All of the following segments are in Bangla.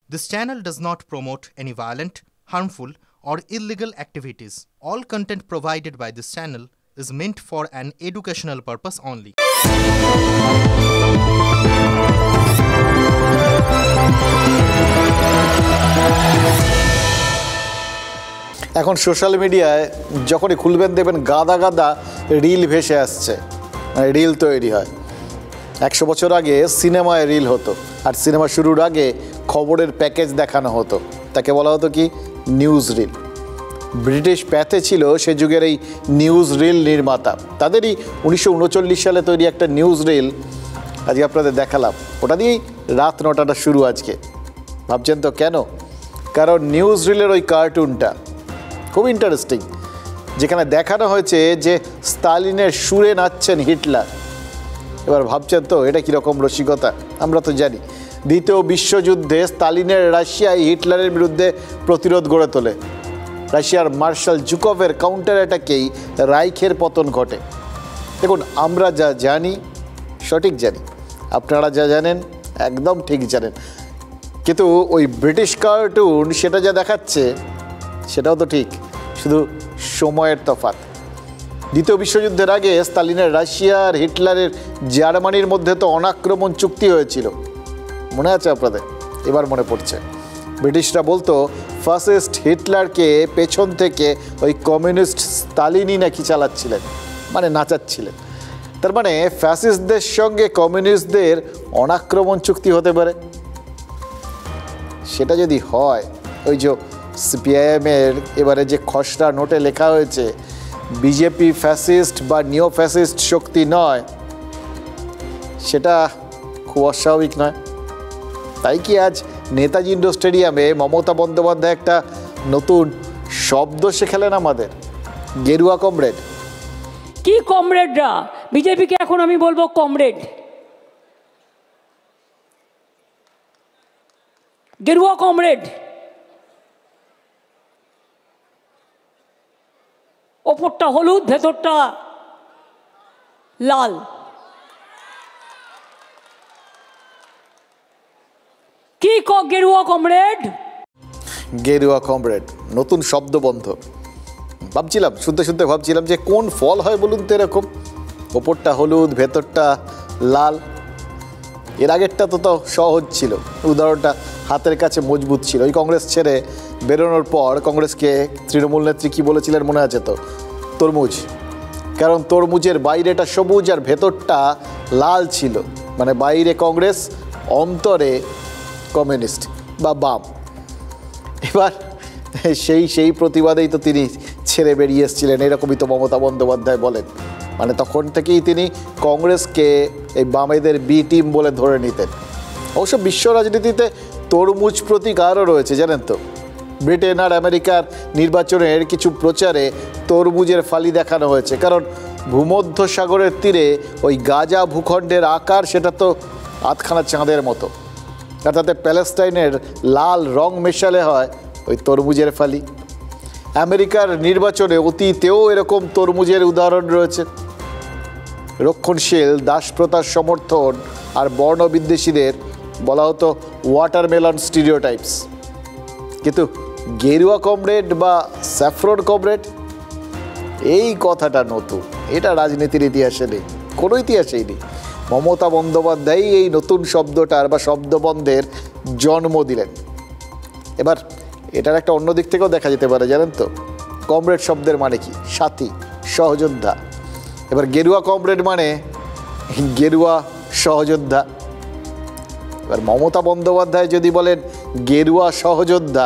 This channel does not promote any violent, harmful, or illegal activities. All content provided by this channel is meant for an educational purpose only. এখন সোশ্যাল মিডিয়ায় যখনই খুলবেন দেখবেন গাদা গাদা রিল ভেসে আসছে, মানে রিল তৈরি হয়। 100 বছর আগে সিনেমায় রিল হতো, আর সিনেমা শুরুর আগে খবরের প্যাকেজ দেখানো হতো, তাকে বলা হতো কি নিউজ রিল। ব্রিটিশ প্যাথে ছিল সে যুগের এই নিউজ রিল নির্মাতা, তাদেরই 1939 সালে তৈরি একটা নিউজ রিল আজকে আপনাদের দেখালাম। ওটা দিয়েই রাত 9টাটা শুরু আজকে। ভাবছেন তো কেন? কারণ নিউজ রিলের ওই কার্টুনটা খুব ইন্টারেস্টিং, যেখানে দেখানো হয়েছে যে স্টালিনের সুরে নাচছেন হিটলার। এবার ভাবছেন তো এটা কীরকম রসিকতা? আমরা তো জানি দ্বিতীয় বিশ্বযুদ্ধে স্টালিনের রাশিয়ায় হিটলারের বিরুদ্ধে প্রতিরোধ গড়ে তোলে। রাশিয়ার মার্শাল জুকভের কাউন্টার অ্যাটাকেই রাইখের পতন ঘটে। দেখুন, আমরা যা জানি সঠিক জানি, আপনারা যা জানেন একদম ঠিক জানেন, কিন্তু ওই ব্রিটিশ কার্টুন সেটা যা দেখাচ্ছে সেটাও তো ঠিক, শুধু সময়ের তফাৎ। দ্বিতীয় বিশ্বযুদ্ধের আগে স্টালিনের রাশিয়া আর হিটলারের জার্মানির মধ্যে তো অনাক্রমণ চুক্তি হয়েছিল, মনে আছে আপনাদের? এবার মনে পড়ছে। ব্রিটিশরা বলতো ফাসিস্ট হিটলারকে পেছন থেকে ওই কমিউনিস্ট স্টালিনই নাকি চালাচ্ছিলেন, মানে নাচাচ্ছিলেন। তার মানে ফ্যাসিস্টদের সঙ্গে কমিউনিস্টদের অনাক্রমণ চুক্তি হতে পারে। সেটা যদি হয়, ওই যে সিপিআইএমের এবারে যে খসড়া নোটে লেখা হয়েছে বিজেপি ফ্যাসিস্ট বা নিও ফ্যাসিস্ট শক্তি নয়, সেটা খুব অস্বাভাবিক নয়। তাই কি আজ নেতাজি ইন্ডোর স্টেডিয়ামে মমতা বন্দ্যোপাধ্যায় একটা নতুন শব্দ শেখালেন আমাদের, গেরুয়া কমরেড। কি কমরেডরা? বিজেপিকে এখন আমি বলবো কমরেড, গেরুয়া কমরেড। ওপরটা হলুদ, ভেতরটা লাল। কি গেরুয়া কমরেড? গেরুয়া কমরেড নতুন শব্দবন্ধ। ভাবছিলাম, শুনতে শুনতে ভাবছিলাম যে কোন ফল হয় বলুন তো এরকম, ওপরটা হলুদ ভেতরটা লাল। এর আগেরটা তো সহজ ছিল, উদাহরণটা হাতের কাছে মজবুত ছিল। ওই কংগ্রেস ছেড়ে বেরোনোর পর কংগ্রেসকে তৃণমূল নেত্রী কী বলেছিলেন মনে আছে তো? তরমুজ। কারণ তরমুজের বাইরেটা সবুজ আর ভেতরটা লাল ছিল, মানে বাইরে কংগ্রেস, অন্তরে কমিউনিস্ট বা বাম। এবার সেই প্রতিবাদেই তো তিনি ছেড়ে বেরিয়ে এসেছিলেন, এরকমই তো মমতা বন্দ্যোপাধ্যায় বলেন। মানে তখন থেকেই তিনি কংগ্রেসকে এই বামেদের বি টিম বলে ধরে নিতেন। অবশ্য বিশ্ব রাজনীতিতে তরমুজ প্রতীক আরও রয়েছে, জানেন তো? ব্রিটেন আর আমেরিকার নির্বাচনের কিছু প্রচারে তরমুজের ফালি দেখানো হয়েছে, কারণ ভূমধ্য সাগরের তীরে ওই গাজা ভূখণ্ডের আকার সেটা তো আধখানা চাঁদের মতো, আর তাতে প্যালেস্টাইনের লাল রং মেশালে হয় ওই তরমুজের ফালি। আমেরিকার নির্বাচনে অতীতেও এরকম তরমুজের উদাহরণ রয়েছে। রক্ষণশীল দাসপ্রথার সমর্থন আর বর্ণবিদ্বেষীদের বলা হতো ওয়াটারমেলন স্টিরিওটাইপস। কিন্তু গেরুয়া কমরেড বা স্যাফরন কমরেড, এই কথাটা নতুন, এটা রাজনীতির ইতিহাসে নেই, কোনো ইতিহাসেই নেই। মমতা বন্দ্যোপাধ্যায় এই নতুন শব্দটার বা শব্দবন্ধের জন্ম দিলেন। এবার এটার একটা অন্য দিক থেকেও দেখা যেতে পারে, জানেন তো? কমরেড শব্দের মানে কি? সাথী, সহযোদ্ধা। এবার গেরুয়া কমরেড মানে গেরুয়া সহযোদ্ধা। এবার মমতা বন্দ্যোপাধ্যায় যদি বলেন গেরুয়া সহযোদ্ধা,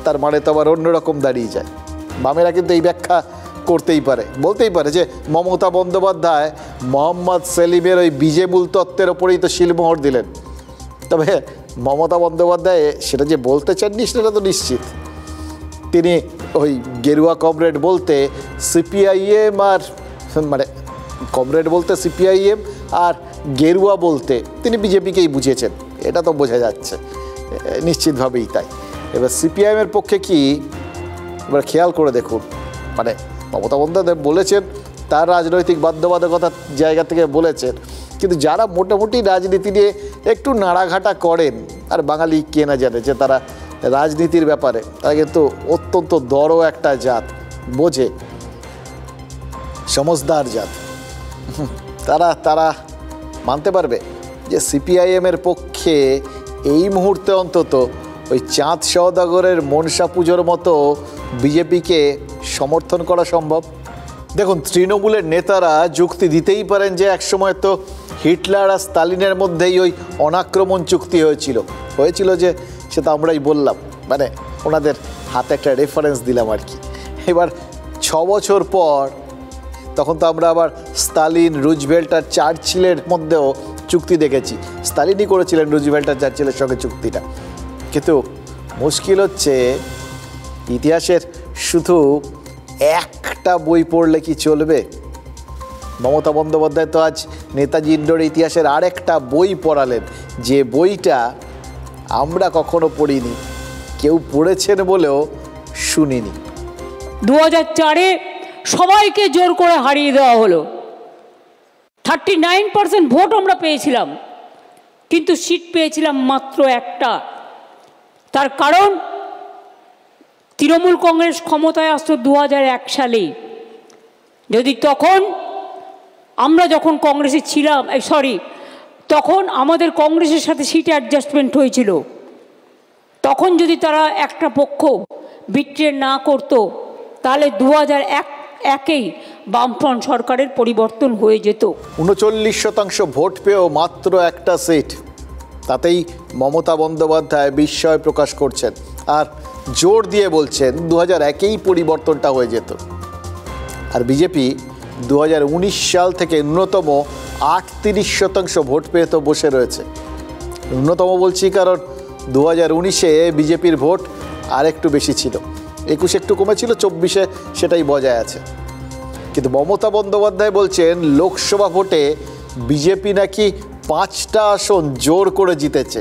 তার মানে তো আবার অন্যরকম দাঁড়িয়ে যায়। বামেরা কিন্তু এই ব্যাখ্যা করতেই পারে, বলতেই পারে যে মমতা বন্দ্যোপাধ্যায় মোহাম্মদ সেলিমের ওই বিজেমূল তত্ত্বের ওপরেই তো শিলমোহর দিলেন। তবে মমতা বন্দ্যোপাধ্যায় সেটা যে বলতে চাননি সেটা তো নিশ্চিত। তিনি ওই গেরুয়া কমরেড বলতে সিপিআইএম আর মানে কমরেড বলতে সিপিআইএম আর গেরুয়া বলতে তিনি বিজেপিকেই বুঝিয়েছেন, এটা তো বোঝা যাচ্ছে নিশ্চিতভাবেই তাই। এবার সিপিআইএমের পক্ষে কি, এবার খেয়াল করে দেখুন, মানে মমতা বন্দ্যোপাধ্যায় বলেছেন তার রাজনৈতিক বাধ্যবাধকতার জায়গা থেকে বলেছেন, কিন্তু যারা মোটামুটি রাজনীতি নিয়ে একটু নাড়াঘাটা করেন আর বাঙালি কে না জানে যে তারা রাজনীতির ব্যাপারে তারা কিন্তু অত্যন্ত দড় একটা জাত, বোঝে, সমজদার জাত। তারা মানতে পারবে যে সিপিআইএমের পক্ষে এই মুহূর্তে অন্তত ওই চাঁদ সওদাগরের মনসা পুজোর মতো বিজেপিকে সমর্থন করা সম্ভব? দেখুন, তৃণমূলের নেতারা যুক্তি দিতেই পারেন যে একসময় তো হিটলার আর স্তালিনের মধ্যেই ওই অনাক্রমণ চুক্তি হয়েছিল যে সেটা আমরাই বললাম, মানে ওনাদের হাতে একটা রেফারেন্স দিলাম আর কি। এবার 6 বছর পর তখন তো আমরা আবার স্তালিন, রুজভেল্ট আর চার্চিলের মধ্যেও চুক্তি দেখেছি। স্তালিনই করেছিলেন রুজভেল্ট আর চার্চিলের সঙ্গে চুক্তিটা। কিন্তু মুশকিল হচ্ছে ইতিহাসের শুধু একটা বই পড়লে কি চলবে? মমতা বন্দ্যোপাধ্যায় তো আজ নেতাজি ইন্ডোর ইতিহাসের আরেকটা বই পড়ালেন, যে বইটা আমরা কখনো পড়িনি, কেউ পড়েছেন বলেও শুনিনি। 2004-এ সবাইকে জোর করে হারিয়ে দেওয়া হলো। 39% ভোট আমরা পেয়েছিলাম, কিন্তু সিট পেয়েছিলাম মাত্র একটা। তার কারণ তৃণমূল কংগ্রেস ক্ষমতায় আসতো 2001 সালে। যদি তখন আমরা যখন কংগ্রেসে ছিলাম, তখন আমাদের কংগ্রেসের সাথে সিট অ্যাডজাস্টমেন্ট হয়েছিল, তখন যদি তারা একটা পক্ষ বিট্রে না করতো তাহলে 2001-এই বামফ্রন্ট সরকারের পরিবর্তন হয়ে যেত। 39% ভোট পেয়েও মাত্র একটা সিট, তাতেই মমতা বন্দ্যোপাধ্যায় বিস্ময় প্রকাশ করছেন আর জোর দিয়ে বলছেন 2001-এই পরিবর্তনটা হয়ে যেত। আর বিজেপি 2019 সাল থেকে ন্যূনতম 38% ভোট পেয়ে তো বসে রয়েছে। ন্যূনতম বলছি কারণ 2019-এ বিজেপির ভোট আর একটু বেশি ছিল, 21 একটু কমেছিল, 24-এ সেটাই বজায় আছে। কিন্তু মমতা বন্দ্যোপাধ্যায় বলছেন লোকসভা ভোটে বিজেপি নাকি 5টা আসন জোর করে জিতেছে,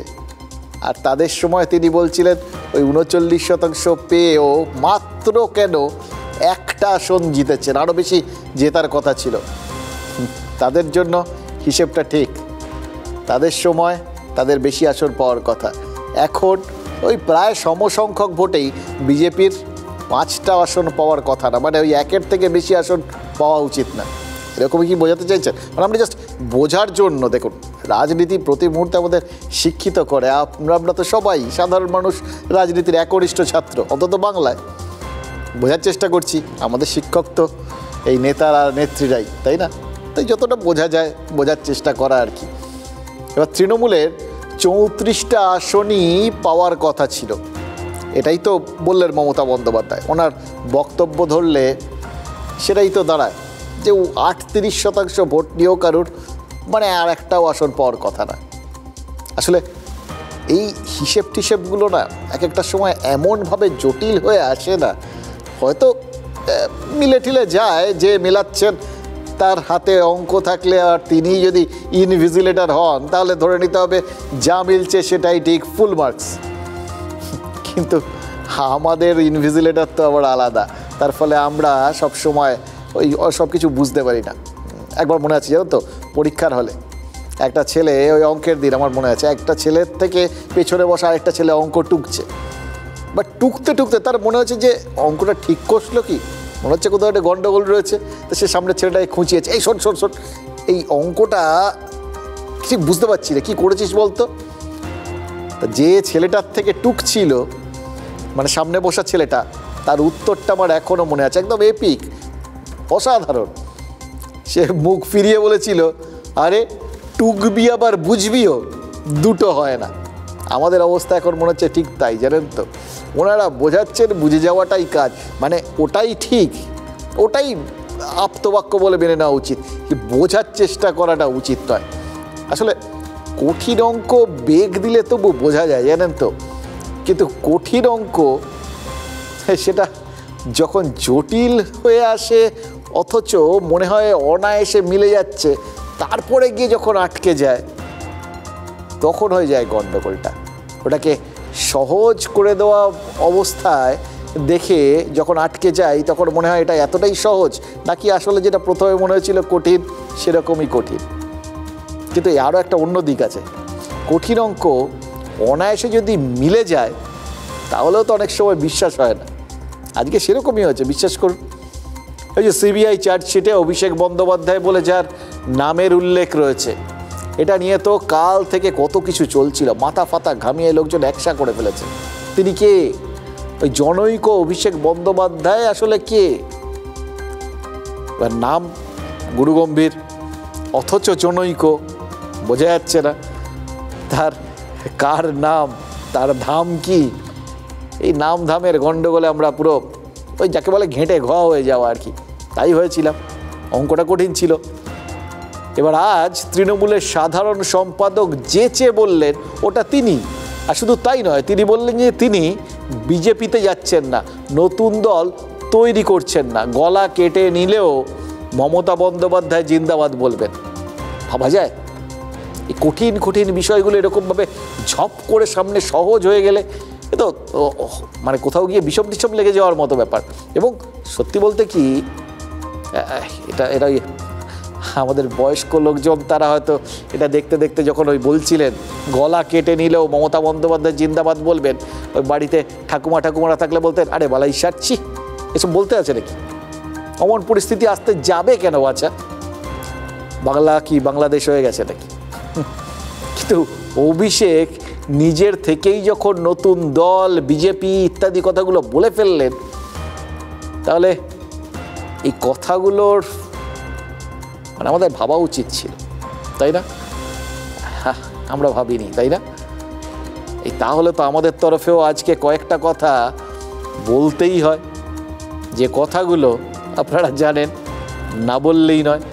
আর তাদের সময় তিনি বলছিলেন ওই 39% পেয়েও মাত্র কেন একটা আসন জিতেছেন, আরও বেশি জেতার কথা ছিল। তাদের জন্য হিসেবটা ঠিক, তাদের সময় তাদের বেশি আসন পাওয়ার কথা। এখন ওই প্রায় সমসংখ্যক ভোটেই বিজেপির 5টা আসন পাওয়ার কথা না, মানে ওই 1-এর থেকে বেশি আসন পাওয়া উচিত না, এরকমই কি বোঝাতে চাইছেন? মানে আমরা জাস্ট বোঝার জন্য, দেখুন রাজনীতি প্রতি মুহূর্তে আমাদের শিক্ষিত করে। আমরা তো সবাই সাধারণ মানুষ, রাজনীতির একনিষ্ঠ ছাত্র, অন্তত বাংলায় বোঝার চেষ্টা করছি। আমাদের শিক্ষক তো এই নেতারা আর নেত্রীরাই, তাই না? তাই যতটা বোঝা যায় বোঝার চেষ্টা করা আর কি। এবার তৃণমূলের 34টা আসনই পাওয়ার কথা ছিল, এটাই তো বললেন মমতা বন্দ্যোপাধ্যায়। ওনার বক্তব্য ধরলে সেটাই তো দাঁড়ায় যে 38% ভোট নিয়েও কারুর মানে আর একটাও আসন পাওয়ার কথা না। আসলে এই হিসেবগুলো না এক একটা সময় এমনভাবে জটিল হয়ে আসে না, হয়তো মিলে ঠিলে যায়, যে মেলাচ্ছেন তার হাতে অঙ্ক থাকলে আর তিনি যদি ইনভিজিলেটর হন তাহলে ধরে নিতে হবে যা মিলছে সেটাই ঠিক, ফুল মার্কস। কিন্তু আমাদের ইনভিজিলেটর তো আবার আলাদা, তার ফলে আমরা সব সময় ওই সব কিছু বুঝতে পারি না। একবার মনে আছে, জানো তো, পরীক্ষার হলে একটা ছেলে, ওই অঙ্কের দিন আমার মনে আছে, একটা ছেলের থেকে পেছনে বসা আরেকটা ছেলে অঙ্ক টুকছে, বাট টুকতে টুকতে তার মনে হচ্ছে যে অঙ্কটা ঠিক করছিল কি, মনে হচ্ছে কোথাও একটা গন্ডগোল রয়েছে। তো সে সামনের ছেলেটাকে খুঁচিয়েছে, এই শোন, এই অঙ্কটা ঠিক বুঝতে পারছি না, কী করেছিস বলতো। যে ছেলেটার থেকে টুকছিল, মানে সামনে বসা ছেলেটা, তার উত্তরটা আমার এখনও মনে আছে, একদম এপিক, অসাধারণ। সে মুখ ফিরিয়ে বলেছিল, আরে টুকবি আবার বুঝবিও, দুটো হয় না। আমাদের অবস্থা এখন মনে হচ্ছে ঠিক তাই, জানেন তো। ওনারা বোঝাচ্ছেন, বুঝে যাওয়াটাই কাজ, মানে ওটাই ঠিক, ওটাই আপ্তবাক্য বলে মেনে নেওয়া উচিত, কি বোঝার চেষ্টা করাটা উচিত নয়। আসলে কঠিন অঙ্ক বেগ দিলে তবু বোঝা যায়, জানেন তো, কিন্তু কঠিন অঙ্ক সেটা যখন জটিল হয়ে আসে অথচ মনে হয় অনায়াসে মিলে যাচ্ছে, তারপরে গিয়ে যখন আটকে যায় তখন হয়ে যায় গণ্ডগোলটা। ওটাকে সহজ করে দেওয়া অবস্থায় দেখে যখন আটকে যায় তখন মনে হয় এটা এতটাই সহজ, নাকি আসলে যেটা প্রথমে মনে হয়েছিল কঠিন সেরকমই কঠিন। কিন্তু আরও একটা অন্য দিক আছে, কঠিন অঙ্ক অনায়াসে যদি মিলে যায় তাহলেও তো অনেক সময় বিশ্বাস হয় না। আজকে সেরকমই হয়েছে, বিশ্বাস করুন। এই যে সিবিআই চার্জশিটে অভিষেক বন্দ্যোপাধ্যায় বলে যার নামের উল্লেখ রয়েছে, এটা নিয়ে তো কাল থেকে কত কিছু চলছিল, মাথা ফাতা ঘামিয়ে লোকজন একসা করে ফেলেছে। তিনি কে? ওই জনৈক অভিষেক বন্দ্যোপাধ্যায় আসলে কে? এবার নাম গুরুগম্ভীর, অথচ জনৈক, বোঝা যাচ্ছে না তার কার নাম, তার ধাম কি। এই নাম ধামের গণ্ডগোলে আমরা পুরো ওই যাকে বলে ঘেঁটে ঘ হয়ে যাওয়া আর কি, তাই হয়েছিলাম। অঙ্কটা কঠিন ছিল। এবার আজ তৃণমূলের সাধারণ সম্পাদক যেচে বললেন ওটা তিনি, আর শুধু তাই নয়, তিনি বললেন যে তিনি বিজেপিতে যাচ্ছেন না, নতুন দল তৈরি করছেন না, গলা কেটে নিলেও মমতা বন্দ্যোপাধ্যায় জিন্দাবাদ বলবেন। ভাবা যায়? এই কঠিন কঠিন বিষয়গুলো এরকমভাবে ঝপ করে সামনে সহজ হয়ে গেলে এ তো মানে কোথাও গিয়ে বিষম টিষম লেগে যাওয়ার মতো ব্যাপার। এবং সত্যি বলতে কি, এটা আমাদের বয়স্ক লোকজন তারা হয়তো এটা দেখতে দেখতে যখন ওই বলছিলেন গলা কেটে নিলেও মমতা বন্দ্যোপাধ্যায় জিন্দাবাদ বলবেন, ওই বাড়িতে ঠাকুমারা থাকলে বলতেন আরে বালাই সারছি, এসব বলতে আছে নাকি? অমন পরিস্থিতি আসতে যাবে কেন? আচ্ছা, বাংলা কি বাংলাদেশ হয়ে গেছে নাকি? কিন্তু অভিষেক নিজের থেকেই যখন নতুন দল, বিজেপি ইত্যাদি কথাগুলো বলে ফেললেন, তাহলে এই কথাগুলোর মানে আমাদের ভাবা উচিত ছিল, তাই না? আমরা ভাবিনি, তাই না? এই তাহলে তো আমাদের তরফেও আজকে কয়েকটা কথা বলতেই হয়, যে কথাগুলো আপনারা জানেন না বললেই নয়।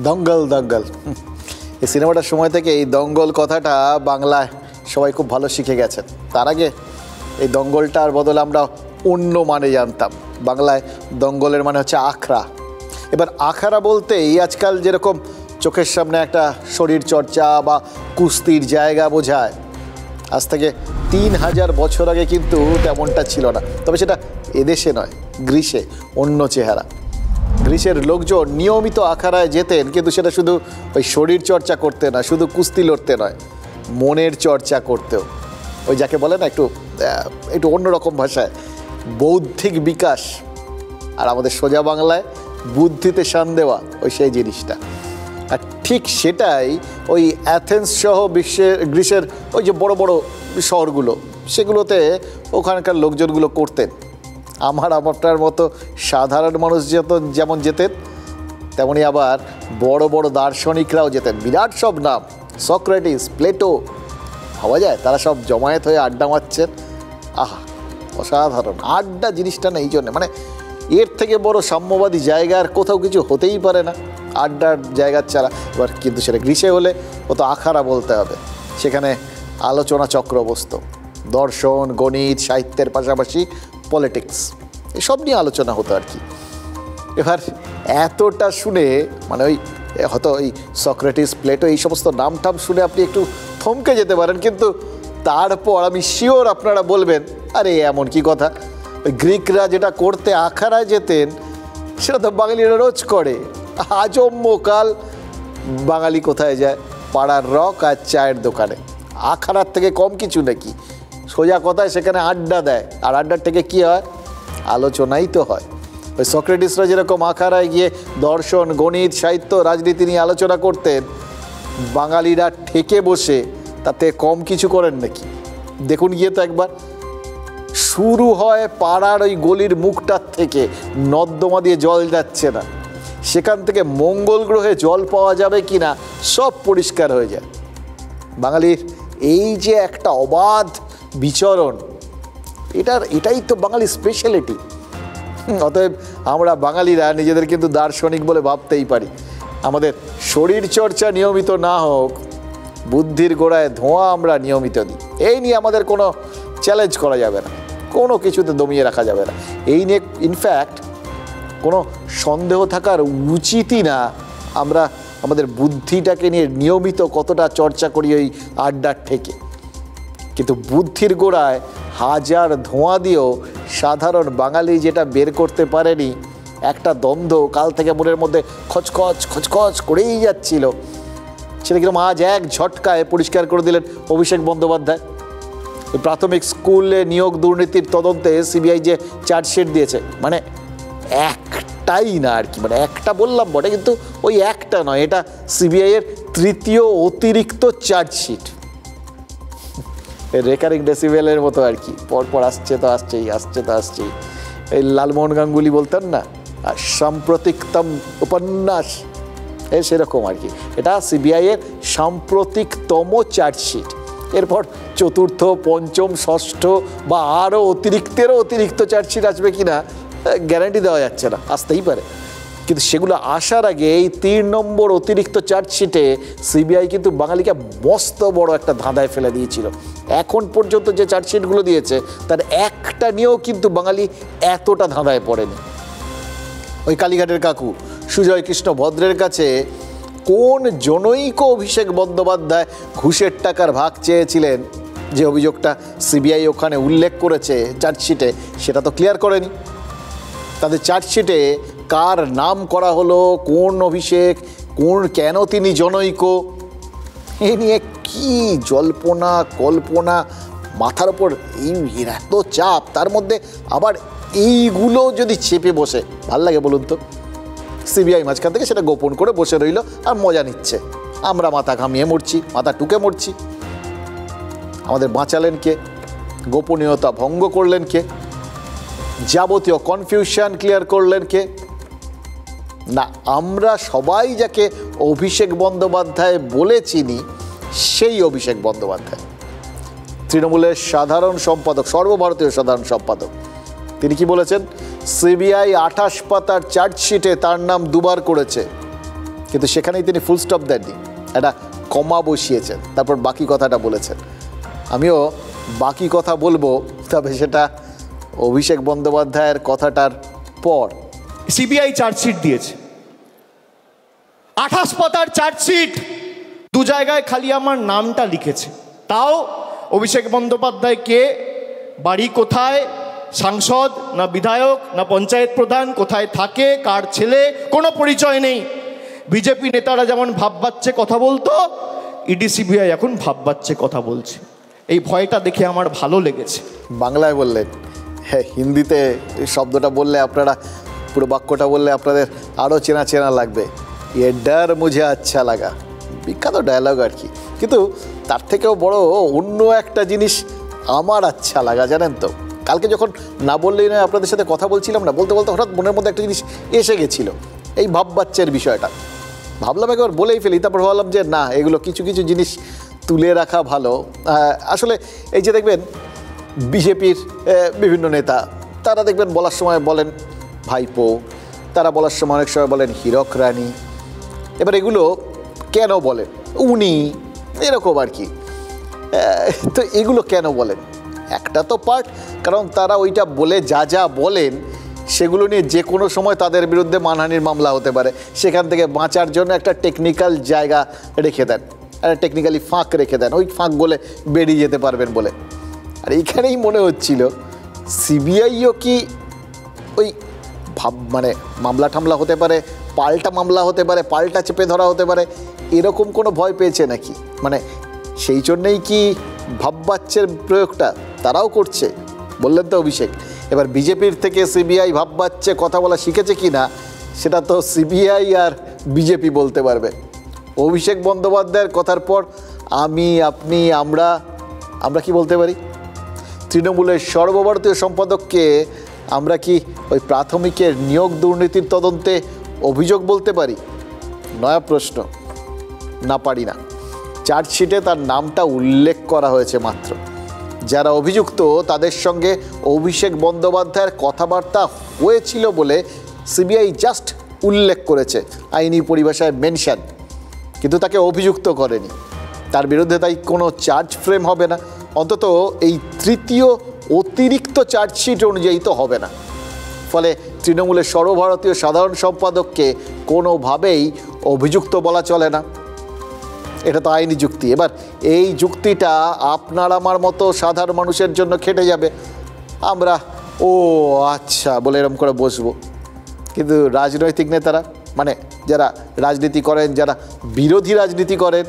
দঙ্গল দঙ্গল, এই সিনেমাটার সময় থেকে এই দঙ্গল কথাটা বাংলায় সবাই খুব ভালো শিখে গেছেন। তার আগে এই দঙ্গলটার বদলে আমরা অন্য মানে জানতাম। বাংলায় দঙ্গলের মানে হচ্ছে আখড়া। এবার আখড়া বলতেই আজকাল যেরকম চোখের সামনে একটা শরীর চর্চা বা কুস্তির জায়গা বোঝায়, আজ থেকে 3000 বছর আগে কিন্তু তেমনটা ছিল না। তবে সেটা এদেশে নয়, গ্রীসে অন্য চেহারা। গ্রীসের লোকজন নিয়মিত আখাড়ায় যেতেন, কিন্তু সেটা শুধু ওই শরীর চর্চা করতে না, শুধু কুস্তি লড়তে নয়, মনের চর্চা করতেও। ওই যাকে বলে না একটু অন্যরকম ভাষায় বৌদ্ধিক বিকাশ, আর আমাদের সোজা বাংলায় বুদ্ধিতে শান দেওয়া, ওই সেই জিনিসটা। আর ঠিক সেটাই ওই অ্যাথেন্স সহ গ্রীসের ওই যে বড় বড় শহরগুলো, সেগুলোতে ওখানকার লোকজনগুলো করতেন। আপনার মতো সাধারণ মানুষ যেমন যেতেন, তেমনি আবার বড় বড় দার্শনিকরাও যেতেন। বিরাট সব নাম, সক্রেটিস, প্লেটো, ভাবা যায় তারা সব জমায়েত হয়ে আড্ডা মারছেন। আহা, অসাধারণ আড্ডা জিনিসটা না, এই জন্যে মানে এর থেকে বড় সাম্যবাদী জায়গা আর কোথাও কিছু হতেই পারে না আড্ডার জায়গার ছাড়া। এবার কিন্তু সেটা গ্রীসে হলে ও তো আখাড়া বলতে হবে। সেখানে আলোচনা চক্র বসত, দর্শন, গণিত, সাহিত্যের পাশাপাশি পলিটিক্স, এসব নিয়ে আলোচনা হতো আর কি। এবার এতটা শুনে মানে ওই হয়তো ওই সক্রেটিস, প্লেটো এই সমস্ত নাম শুনে আপনি একটু থমকে যেতে পারেন, কিন্তু তারপর আমি শিওর আপনারা বলবেন আরে এমন কি কথা, ওই গ্রিকরা যেটা করতে আখাড়ায় যেতেন সেটা তো বাঙালিরা রোজ করে। আজম্মকাল বাঙালি কোথায় যায়? পাড়ার রক আর চায়ের দোকানে। আখাড়ার থেকে কম কিছু নাকি? সোজা কথায় সেখানে আড্ডা দেয়, আর আড্ডার থেকে কি হয়? আলোচনাই তো হয়। ওই সক্রেটিসরা যেরকম আখাড়ায় গিয়ে দর্শন, গণিত, সাহিত্য, রাজনীতি নিয়ে আলোচনা করতেন, বাঙালিরা ঠেকে বসে তাতে কম কিছু করেন নাকি? দেখুন গিয়ে তো একবার। শুরু হয় পাড়ার ওই গলির মুখটার থেকে, নর্দমা দিয়ে জল যাচ্ছে না, সেখান থেকে মঙ্গল গ্রহে জল পাওয়া যাবে কি না সব পরিষ্কার হয়ে যায়। বাঙালির এই যে একটা অবাধ বিচরণ, এটাই তো বাঙালির স্পেশালিটি। অতএব আমরা বাঙালিরা নিজেদের কিন্তু দার্শনিক বলে ভাবতেই পারি। আমাদের শরীর চর্চা নিয়মিত না হোক, বুদ্ধির গোড়ায় ধোঁয়া আমরা নিয়মিত দিই, এই নিয়ে আমাদের কোনো চ্যালেঞ্জ করা যাবে না, কোনো কিছুতে দমিয়ে রাখা যাবে না। এই নিয়ে ইনফ্যাক্ট কোনো সন্দেহ থাকার উচিতই না আমরা আমাদের বুদ্ধিটাকে নিয়ে নিয়মিত কতটা চর্চা করি ওই আড্ডার থেকে। কিন্তু বুদ্ধির গোড়ায় হাজার ধোঁয়া দিয়েও সাধারণ বাঙালি যেটা বের করতে পারেনি, একটা দ্বন্দ্ব কাল থেকে মনের মধ্যে খচখচ খচখচ করেই যাচ্ছিল, সেটা কিরকম আজ এক ঝটকায় পরিষ্কার করে দিলেন অভিষেক বন্দ্যোপাধ্যায়। প্রাথমিক স্কুলে নিয়োগ দুর্নীতির তদন্তে সিবিআই যে চার্জশিট দিয়েছে, মানে একটাই না আর কি, মানে একটা বললাম বটে কিন্তু ওই একটা নয়, এটা সিবিআইয়ের তৃতীয় অতিরিক্ত চার্জশিট। রেকারিং ডেসিবেলের মতো আর কি, পরপর আসছে তো আসছেই, আসছে তো আসছেই। এই লালমোহন গাঙ্গুলি বলতেন না, আর সাম্প্রতিকতম উপন্যাস, সেরকম আর কি। এটা সিবিআইয়ের সাম্প্রতিকতম চার্জশিট। এরপর চতুর্থ, পঞ্চম, ষষ্ঠ বা আরও অতিরিক্ত চার্জশিট আসবে কি না গ্যারান্টি দেওয়া যাচ্ছে না, আসতেই পারে। কিন্তু সেগুলো আসার আগে এই 3 নম্বর অতিরিক্ত চার্জশিটে সিবিআই কিন্তু বাঙালিকে মস্ত বড় একটা ধাঁধায় ফেলে দিয়েছিল। এখন পর্যন্ত যে চার্জশিটগুলো দিয়েছে তার একটা নিয়েও কিন্তু বাঙালি এতটা ধাঁধায় পড়েনি। ওই কালীঘাটের কাকু সুজয় কৃষ্ণ ভদ্রের কাছে কোন জনৈক অভিষেক বন্দ্যোপাধ্যায় ঘুষের টাকার ভাগ চেয়েছিলেন, যে অভিযোগটা সিবিআই ওখানে উল্লেখ করেছে চার্জশিটে, সেটা তো ক্লিয়ার করেনি। তাদের চার্জশিটে কার নাম করা হলো, কোন অভিষেক, কেন তিনি জনৈক, এ নিয়ে কি জল্পনা কল্পনা, মাথার ওপর এত চাপ, তার মধ্যে আবার এইগুলো যদি চেপে বসে, ভাল লাগে বলুন তো? সিবিআই মাঝখান থেকে সেটা গোপন করে বসে রইল আর মজা নিচ্ছে। আমরা মাথা ঘামিয়ে মরছি, মাথা টুকে মরছি। আমাদের বাঁচালেন কে? গোপনীয়তা ভঙ্গ করলেন কে? যাবতীয় কনফিউশন ক্লিয়ার করলেন কে? না, আমরা সবাই যাকে অভিষেক বন্দ্যোপাধ্যায় বলে চিনি, সেই অভিষেক বন্দ্যোপাধ্যায় তৃণমূলের সাধারণ সম্পাদক, সর্বভারতীয় সাধারণ সম্পাদক। তিনি কি বলেছেন? সিবিআই 28 পাতার চার্জশিটে তার নাম দুবার করেছে, কিন্তু সেখানেই তিনি ফুল স্টপ দেননি, একটা কমা বসিয়েছেন, তারপর বাকি কথাটা বলেছেন। আমিও বাকি কথা বলবো, তবে সেটা অভিষেক বন্দ্যোপাধ্যায়ের কথাটার পর। সিবিআই চার্জশিট দিয়েছে, 28 পাতার চার্জশিট, 2 জায়গায় খালি আমার নামটা লিখেছে। তাও অভিষেক বন্দ্যোপাধ্যায় কে, বাড়ি কোথায়, সাংসদ না বিধায়ক না পঞ্চায়েত প্রধান, কোথায় থাকে, কার ছেলে, কোনো পরিচয় নেই। বিজেপি নেতারা যেমন ভাব বাচ্চে কথা বলতো, ইডি সিবিআই এখন ভাব বাচ্চে কথা বলছে। এই ভয়টা দেখে আমার ভালো লেগেছে। বাংলায় বললেন, হ্যাঁ, হিন্দিতে শব্দটা বললে আপনারা, পুরো বাক্যটা বললে আপনাদের আরও চেনা চেনা লাগবে। এ ডর মুঝে আচ্ছা লাগা, বিখ্যাত ডায়লগ আর কি। কিন্তু তার থেকেও বড় অন্য একটা জিনিস আমার আচ্ছা লাগা, জানেন তো? কালকে যখন না বললেই নয় আপনাদের সাথে কথা বলছিলাম না, বলতে বলতে হঠাৎ মনের মধ্যে একটা জিনিস এসে গেছিলো, এই ভাব বাচ্চার বিষয়টা। ভাবলাম একবার বলেই ফেলি, তারপর ভাবলাম যে না, এগুলো কিছু কিছু জিনিস তুলে রাখা ভালো। আসলে এই যে দেখবেন বিজেপির বিভিন্ন নেতা, তারা দেখবেন বলার সময় বলেন ভাইপো, তারা বলার সময় অনেক সময় বলেন হীরক রানী। এবার এগুলো কেন বলেন? উনি এরকম আর কি। তো এগুলো কেন বলেন? একটা তো পার্ট, কারণ তারা ওইটা বলে যা যা বলেন সেগুলো নিয়ে যে কোনো সময় তাদের বিরুদ্ধে মানহানির মামলা হতে পারে। সেখান থেকে বাঁচার জন্য একটা টেকনিক্যাল জায়গা রেখে দেন, একটা টেকনিক্যালি ফাঁক রেখে দেন, ওই ফাঁক বলে বেরিয়ে যেতে পারবেন বলে। আর এইখানেই মনে হচ্ছিল সিবিআইও কি ওই মানে মামলা টামলা হতে পারে, পাল্টা মামলা হতে পারে, পাল্টা চেপে ধরা হতে পারে, এরকম কোনো ভয় পেয়েছে নাকি? মানে সেই জন্যেই কি ভাববাচ্চের প্রয়োগটা তারাও করছে? বললেন তো অভিষেক। এবার বিজেপির থেকে সিবিআই ভাববাচ্চে কথা বলা শিখেছে কি না, সেটা তো সিবিআই আর বিজেপি বলতে পারবে। অভিষেক বন্দ্যোপাধ্যায়ের কথার পর আমি, আপনি, আমরা কি বলতে পারি? তৃণমূলের সর্বভারতীয় সম্পাদককে আমরা কি ওই প্রাথমিকের নিয়োগ দুর্নীতির তদন্তে অভিযোগ বলতে পারি? নয়া প্রশ্ন। না, পারি না। চার্জশিটে তার নামটা উল্লেখ করা হয়েছে মাত্র। যারা অভিযুক্ত তাদের সঙ্গে অভিষেক বন্দ্যোপাধ্যায়ের কথাবার্তা হয়েছিল বলে সিবিআই জাস্ট উল্লেখ করেছে, আইনি পরিভাষায় মেনশন, কিন্তু তাকে অভিযুক্ত করেনি। তার বিরুদ্ধে তাই কোনো চার্জ ফ্রেম হবে না, অন্তত এই তৃতীয় অতিরিক্ত চার্জশিট অনুযায়ী তো হবে না। ফলে তৃণমূলের সর্বভারতীয় সাধারণ সম্পাদককে কোনোভাবেই অভিযুক্ত বলা চলে না। এটা তো আইনি যুক্তি। এবার এই যুক্তিটা আপনার আমার মতো সাধারণ মানুষের জন্য খেটে যাবে। আমরা ও আচ্ছা বলে এরকম করে বসবো। কিন্তু রাজনৈতিক নেতারা, মানে যারা রাজনীতি করেন, যারা বিরোধী রাজনীতি করেন,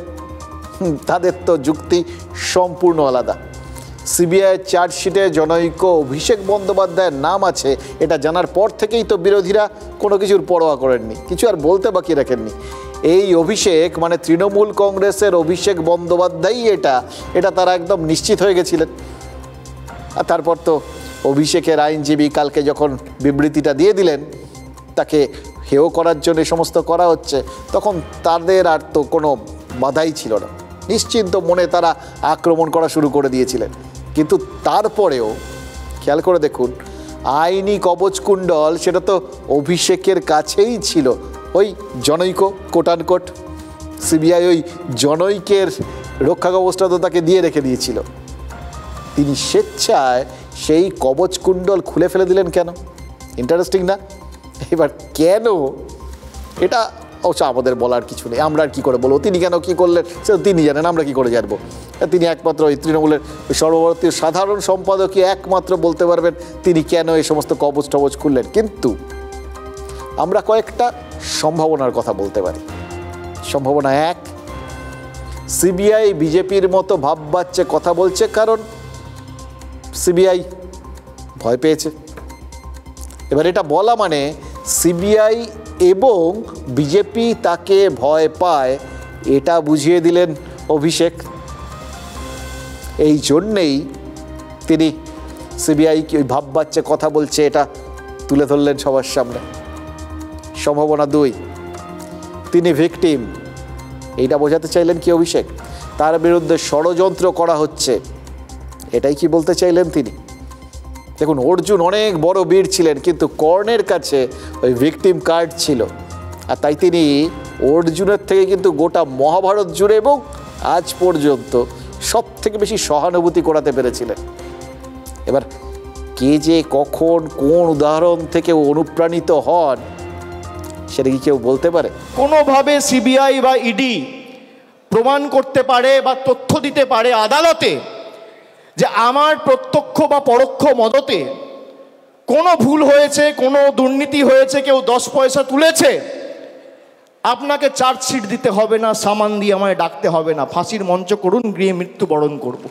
তাদের তো যুক্তি সম্পূর্ণ আলাদা। সিবিআইয়ের চার্জশিটে জনৈক অভিষেক বন্দ্যোপাধ্যায়ের নাম আছে এটা জানার পর থেকেই তো বিরোধীরা কোনো কিছুর পরোয়া করেননি, কিছু আর বলতে বাকি রাখেননি। এই অভিষেক মানে তৃণমূল কংগ্রেসের অভিষেক বন্দ্যোপাধ্যায়ই এটা তারা একদম নিশ্চিত হয়ে গেছিলেন। আর তারপর তো অভিষেকের আইনজীবী কালকে যখন বিবৃতিটা দিয়ে দিলেন তাকে হেয় করার জন্য সমস্ত করা হচ্ছে, তখন তাদের আর তো কোনো বাধাই ছিল না, নিশ্চিন্ত মনে তারা আক্রমণ করা শুরু করে দিয়েছিলেন। কিন্তু তারপরেও খেয়াল করে দেখুন, আইনি কবচকুণ্ডল সেটা তো অভিষেকের কাছেই ছিল, ওই জনৈক কোটানকোট। সিবিআই ওই জনৈকের রক্ষা কবচটা তো তাকে দিয়ে রেখে দিয়েছিল। তিনি স্বেচ্ছায় সেই কবচকুণ্ডল খুলে ফেলে দিলেন কেন? ইন্টারেস্টিং না? এবার কেন, এটা অবশ্য আমাদের বলার কিছু নেই, আমরা আর কী করে বলবো। তিনি কেন কী করলেন সেটা তিনি জানেন, আমরা কী করে জানবো? তিনি একমাত্র ওই তৃণমূলের সর্বভারতীয় সাধারণ সম্পাদকই একমাত্র বলতে পারবেন তিনি কেন এই সমস্ত কবচ টবচ খুললেন। কিন্তু আমরা কয়েকটা সম্ভাবনার কথা বলতে পারি। সম্ভাবনা এক, সিবিআই বিজেপির মতো ভাববাচ্চে কথা বলছে কারণ সিবিআই ভয় পেয়েছে। এবার এটা বলা মানে সিবিআই এবং বিজেপি তাকে ভয় পায়, এটা বুঝিয়ে দিলেন অভিষেক। এই জন্যেই তিনি সিবিআই কি ওই ভাববাচ্চে কথা বলছে এটা তুলে ধরলেন সবার সামনে। সম্ভাবনা দুই, তিনি ভিকটিম, এইটা বোঝাতে চাইলেন কি অভিষেক? তার বিরুদ্ধে ষড়যন্ত্র করা হচ্ছে, এটাই কি বলতে চাইলেন তিনি? দেখুন, অর্জুন অনেক বড় বীর ছিলেন, কিন্তু কর্ণের কাছে ওই ভিকটিম কার্ড ছিল, আর তাই তিনি অর্জুনের থেকে কিন্তু গোটা মহাভারত জুড়ে এবং আজ পর্যন্ত সব থেকে বেশি সহানুভূতি করাতে পেরেছিলেন। এবার কে যে কখন কোন উদাহরণ থেকে অনুপ্রাণিত হন সেটা কি কেউ বলতে পারে? কোনোভাবে সিবিআই বা ইডি প্রমাণ করতে পারে বা তথ্য দিতে পারে আদালতে যে আমার প্রত্যক্ষ বা পরোক্ষ মদতে কোনো ভুল হয়েছে, কোনো দুর্নীতি হয়েছে, কেউ 10 পয়সা তুলেছে, আপনাকে চার্জশিট দিতে হবে না, সামান দিয়ে আমায় ডাকতে হবে না, ফাঁসির মঞ্চ করুন, গৃহে মৃত্যুবরণ করব।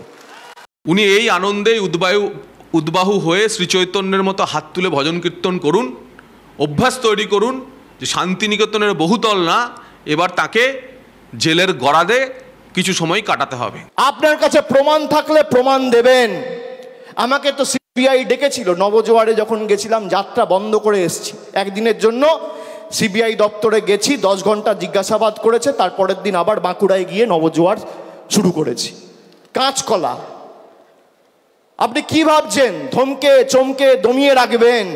উনি এই আনন্দে উদ্বাহু হয়ে শ্রীচৈতন্যের মতো হাত তুলে ভজন কীর্তন করুন, অভ্যাস তৈরি করুন যে শান্তিনিকেতনের বহুতল না, এবার তাকে জেলের গড়াদে কিছু সময় কাটাতে হবে। আপনার কাছে প্রমাণ থাকলে প্রমাণ দেবেন। আমাকে তো সিবিআই ডেকেছিল, নবজোয়ারে যখন গেছিলাম, যাত্রা বন্ধ করে এসেছি একদিনের জন্য। সিবিআই দপ্তরে গেছি, 10 ঘন্টা জিজ্ঞাসাবাদ করেছে, তারপরের দিন আবার বাঁকুড়ায় গিয়ে নবজোয়ার শুরু করেছি। কাঁচকলা, আপনি কি ভাবছেন ধমকে চমকে দমিয়ে রাখবেন?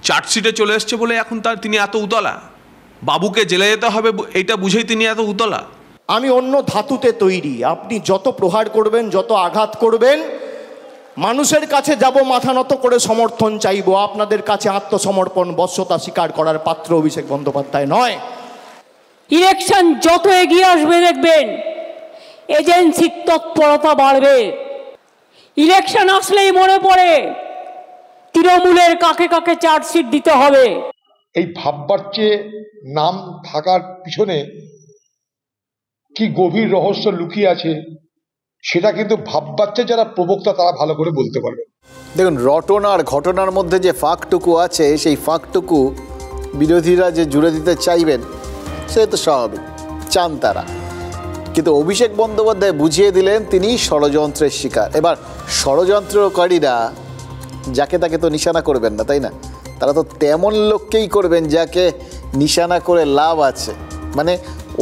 চার্জশিটে চলে এসছে বলে এখন তিনি এত উতলা, বাবুকে জেলে যেতে হবে এইটা বুঝেই তিনি এত উতলা। আমি অন্য ধাতুতে তৈরি, আপনি যত প্রহার করবেন, যত আঘাত করবেন, মানুষের কাছে যাব মাথা নত করে সমর্থন চাইব। আপনাদের কাছে আত্মসমর্পণ, বশ্যতা স্বীকার করার পাত্র অভিষেক বন্দ্যোপাধ্যায় নয়। ইলেকশন যত এগিয়ে আসবে দেখবেন এজেন্সির তৎপরতা বাড়বে। ইলেকশন আসলেই মনে পড়ে তৃণমূলের কাকে কাকে চার্জশিট দিতে হবে। এই ভাববাচ্চে নাম থাকার পিছনে কি গভীর রহস্য লুকিয়ে আছে সেটা কিন্তু ভাববাচ্চে যারা প্রবক্তা তারা ভালো করে বলতে পারবে। দেখুন, রটনার ঘটনার মধ্যে যে ফাঁকটুকু আছে সেই ফাঁকটুকু বিরোধীরা যে জুড়ে দিতে চাইবেন সে তো স্বাভাবিক, চান তারা। কিন্তু অভিষেক বন্দ্যোপাধ্যায় বুঝিয়ে দিলেন তিনি ষড়যন্ত্রের শিকার। এবার ষড়যন্ত্রকারীরা যাকে তাকে তো নিশানা করবেন না, তাই না? তারা তো তেমন লোককেই করবেন যাকে নিশানা করে লাভ আছে। মানে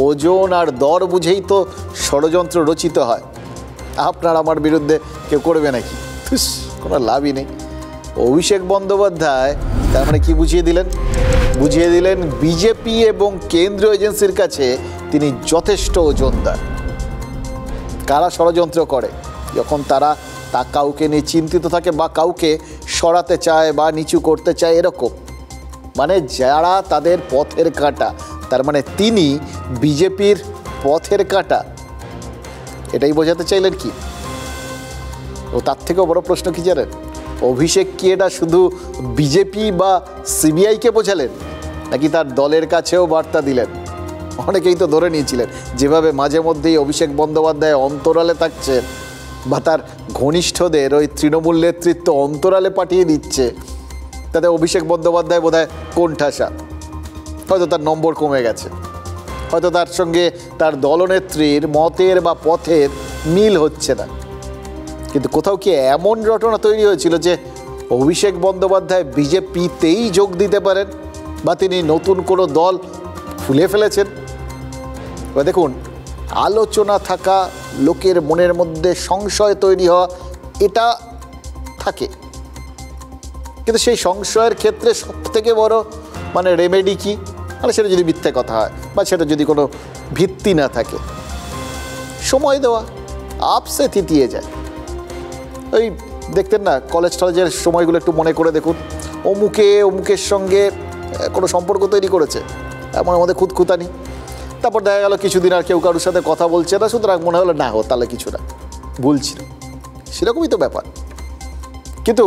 ওজন আর দর বুঝেই তো ষড়যন্ত্র রচিত হয়। আপনার আমার বিরুদ্ধে কেউ করবে নাকি? কোনো লাভই নেই। অভিষেক বন্দ্যোপাধ্যায় তার মানে কি বুঝিয়ে দিলেন? বুঝিয়ে দিলেন বিজেপি এবং কেন্দ্রীয় এজেন্সির কাছে তিনি যথেষ্ট ওজনদার। কারা ষড়যন্ত্র করে? যখন তারা কাউকে নিয়ে চিন্তিত থাকে বা কাউকে সরাতে চায় বা নিচু করতে চায়, এরকম মানে যারা তাদের পথের কাঁটা, তার মানে তিনি বিজেপির পথের কাঁটা, এটাই বোঝাতে চাইলেন কি? ও তার থেকেও বড় প্রশ্ন কি জানেন? অভিষেক কি এটা শুধু বিজেপি বা সিবিআইকে বোঝালেন, নাকি তার দলের কাছেও বার্তা দিলেন? অনেকেই তো ধরে নিয়েছিলেন যেভাবে মাঝে মধ্যেই অভিষেক বন্দ্যোপাধ্যায় অন্তরালে থাকছে বা তার ঘনিষ্ঠদের ওই তৃণমূল নেতৃত্ব অন্তরালে পাঠিয়ে দিচ্ছে, তাতে অভিষেক বন্দ্যোপাধ্যায় বোধহয় কোণঠাসা, হয়তো তার নম্বর কমে গেছে, হয়তো তার সঙ্গে তার দলনেত্রীর মতের বা পথের মিল হচ্ছে না। কিন্তু কোথাও কি এমন রটনা তৈরি হয়েছিল যে অভিষেক বন্দ্যোপাধ্যায় বিজেপিতেই যোগ দিতে পারেন বা তিনি নতুন কোনো দল খুলে ফেলেছেন? এবার দেখুন, আলোচনা থাকা, লোকের মনের মধ্যে সংশয় তৈরি হওয়া, এটা থাকে, কিন্তু সেই সংশয়ের ক্ষেত্রে সবথেকে বড় রেমেডি কি? সেটা যদি মিথ্যে কথা হয় বা সেটা যদি কোনো ভিত্তি না থাকে, সময় দেওয়া, আপসে থিতিয়ে যায়। ওই দেখতেন না, কলেজ টলেজের সময়গুলো একটু মনে করে দেখুন, অমুকের সঙ্গে কোনো সম্পর্ক তৈরি করেছে, এমন আমাদের খুঁতখুতানি, তারপর দেখা গেল কিছুদিন আর কেউ কারোর সাথে কথা বলছে না, সুতরাং মনে হলো না, তাহলে কিছু না, ভুল ছিল। সেরকমই তো ব্যাপার। কিন্তু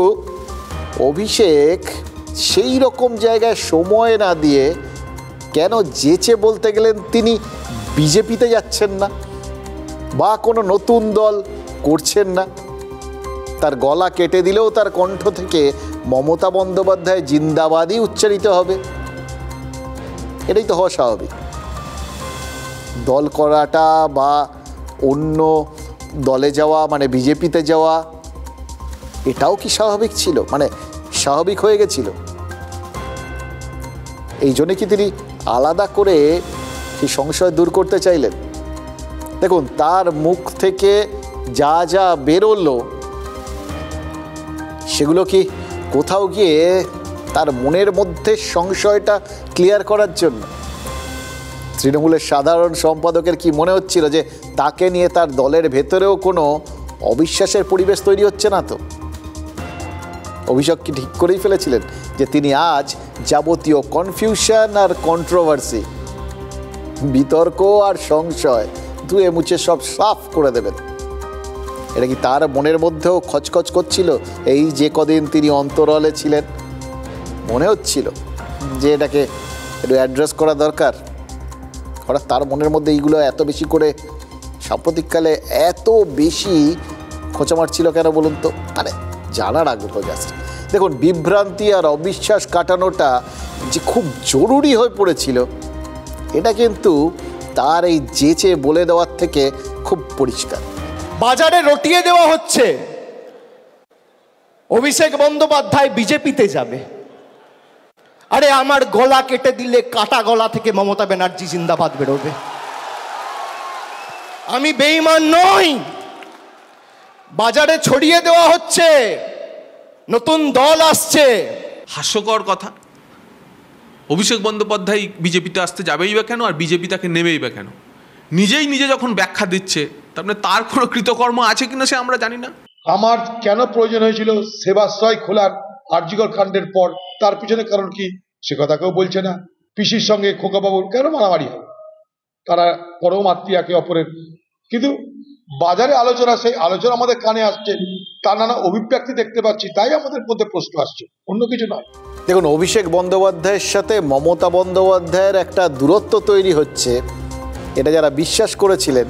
অভিষেক সেই রকম জায়গায় সময় না দিয়ে কেন যেচে বলতে গেলেন তিনি বিজেপিতে যাচ্ছেন না বা কোনো নতুন দল করছেন না? তার গলা কেটে দিলেও তার কণ্ঠ থেকে মমতা বন্দ্যোপাধ্যায় জিন্দাবাদই উচ্চারিত হবে, এটাই তো হওয়া স্বাভাবিক। দল করাটা বা অন্য দলে যাওয়া, বিজেপিতে যাওয়া, এটাও কি স্বাভাবিক ছিল, স্বাভাবিক হয়ে গেছিল? এই জন্যে কি তিনি আলাদা করে সেই সংশয় দূর করতে চাইলেন? দেখুন, তার মুখ থেকে যা যা বেরোলো সেগুলো কি কোথাও গিয়ে তার মনের মধ্যে সংশয়টা ক্লিয়ার করার জন্য? তৃণমূলের সাধারণ সম্পাদকের কি মনে হচ্ছিল যে তাকে নিয়ে তার দলের ভেতরেও কোনো অবিশ্বাসের পরিবেশ তৈরি হচ্ছে না তো? অভিষেক কি ঠিক করেই ফেলেছিলেন যে তিনি আজ যাবতীয় কনফিউশন আর কন্ট্রোভার্সি, বিতর্ক আর সংশয় ধুয়ে মুছে সব সাফ করে দেবেন? এটা কি তার মনের মধ্যেও খচখচ করছিল এই যে কদিন তিনি অন্তরালে ছিলেন? মনে হচ্ছিল যে এটাকে একটু অ্যাড্রেস করা দরকার। হঠাৎ তার মনের মধ্যে এইগুলো এত বেশি করে সাম্প্রতিককালে এত বেশি খোঁচা মারছিল কেন বলুন তো? জানার আগ্রহ জাস্ট। দেখুন, বিভ্রান্তি আর অবিশ্বাস কাটানোটা যে খুব জরুরি হয়ে পড়েছিল, এটা কিন্তু তার এই যেচে বলে দেওয়ার থেকে খুব পরিষ্কার। বাজারে রটিয়ে দেওয়া হচ্ছে অভিষেক বন্দ্যোপাধ্যায় বিজেপিতে যাবে। আরে আমার গলা কেটে দিলে কাটা গলা থেকে মমতা ব্যানার্জি জিন্দাবাদ বেরোবে। আমি বেঈমান নই। বাজারে ছড়িয়ে দেওয়া হচ্ছে নতুন দল আসছে। হাস্যকর কথা, অভিষেক বন্দ্যোপাধ্যায় বিজেপিতে আসতে যাবেই বা কেন, আর বিজেপি তাকে নেবেই বা কেন? নিজে যখন ব্যাখ্যা দিচ্ছে, তার মানে তার কোনো কৃতকর্ম আছে কিনা সে আমরা জানি না। আমার কেন প্রয়োজন হয়েছিল সেবাশ্রয় খোলার আরজিকর কাণ্ডের পর, তার পিছনে কারণ কি সে কথা কেউ বলছে না। পিসির সঙ্গে খোকাবাবুর কেন মারামারি হবে? তারা পরম আত্মীয় একে অপরের, কিন্তু বাজারে আলোচনা, সেই আলোচনা আমাদের কানে আসছে, তার নানা অভিব্যক্তি দেখতে পাচ্ছি, তাই আমাদের মধ্যে প্রশ্ন আসছে, অন্য কিছু নয়। দেখুন, অভিষেক বন্দ্যোপাধ্যায়ের সাথে মমতা বন্দ্যোপাধ্যায়ের একটা দূরত্ব তৈরি হচ্ছে, এটা যারা বিশ্বাস করেছিলেন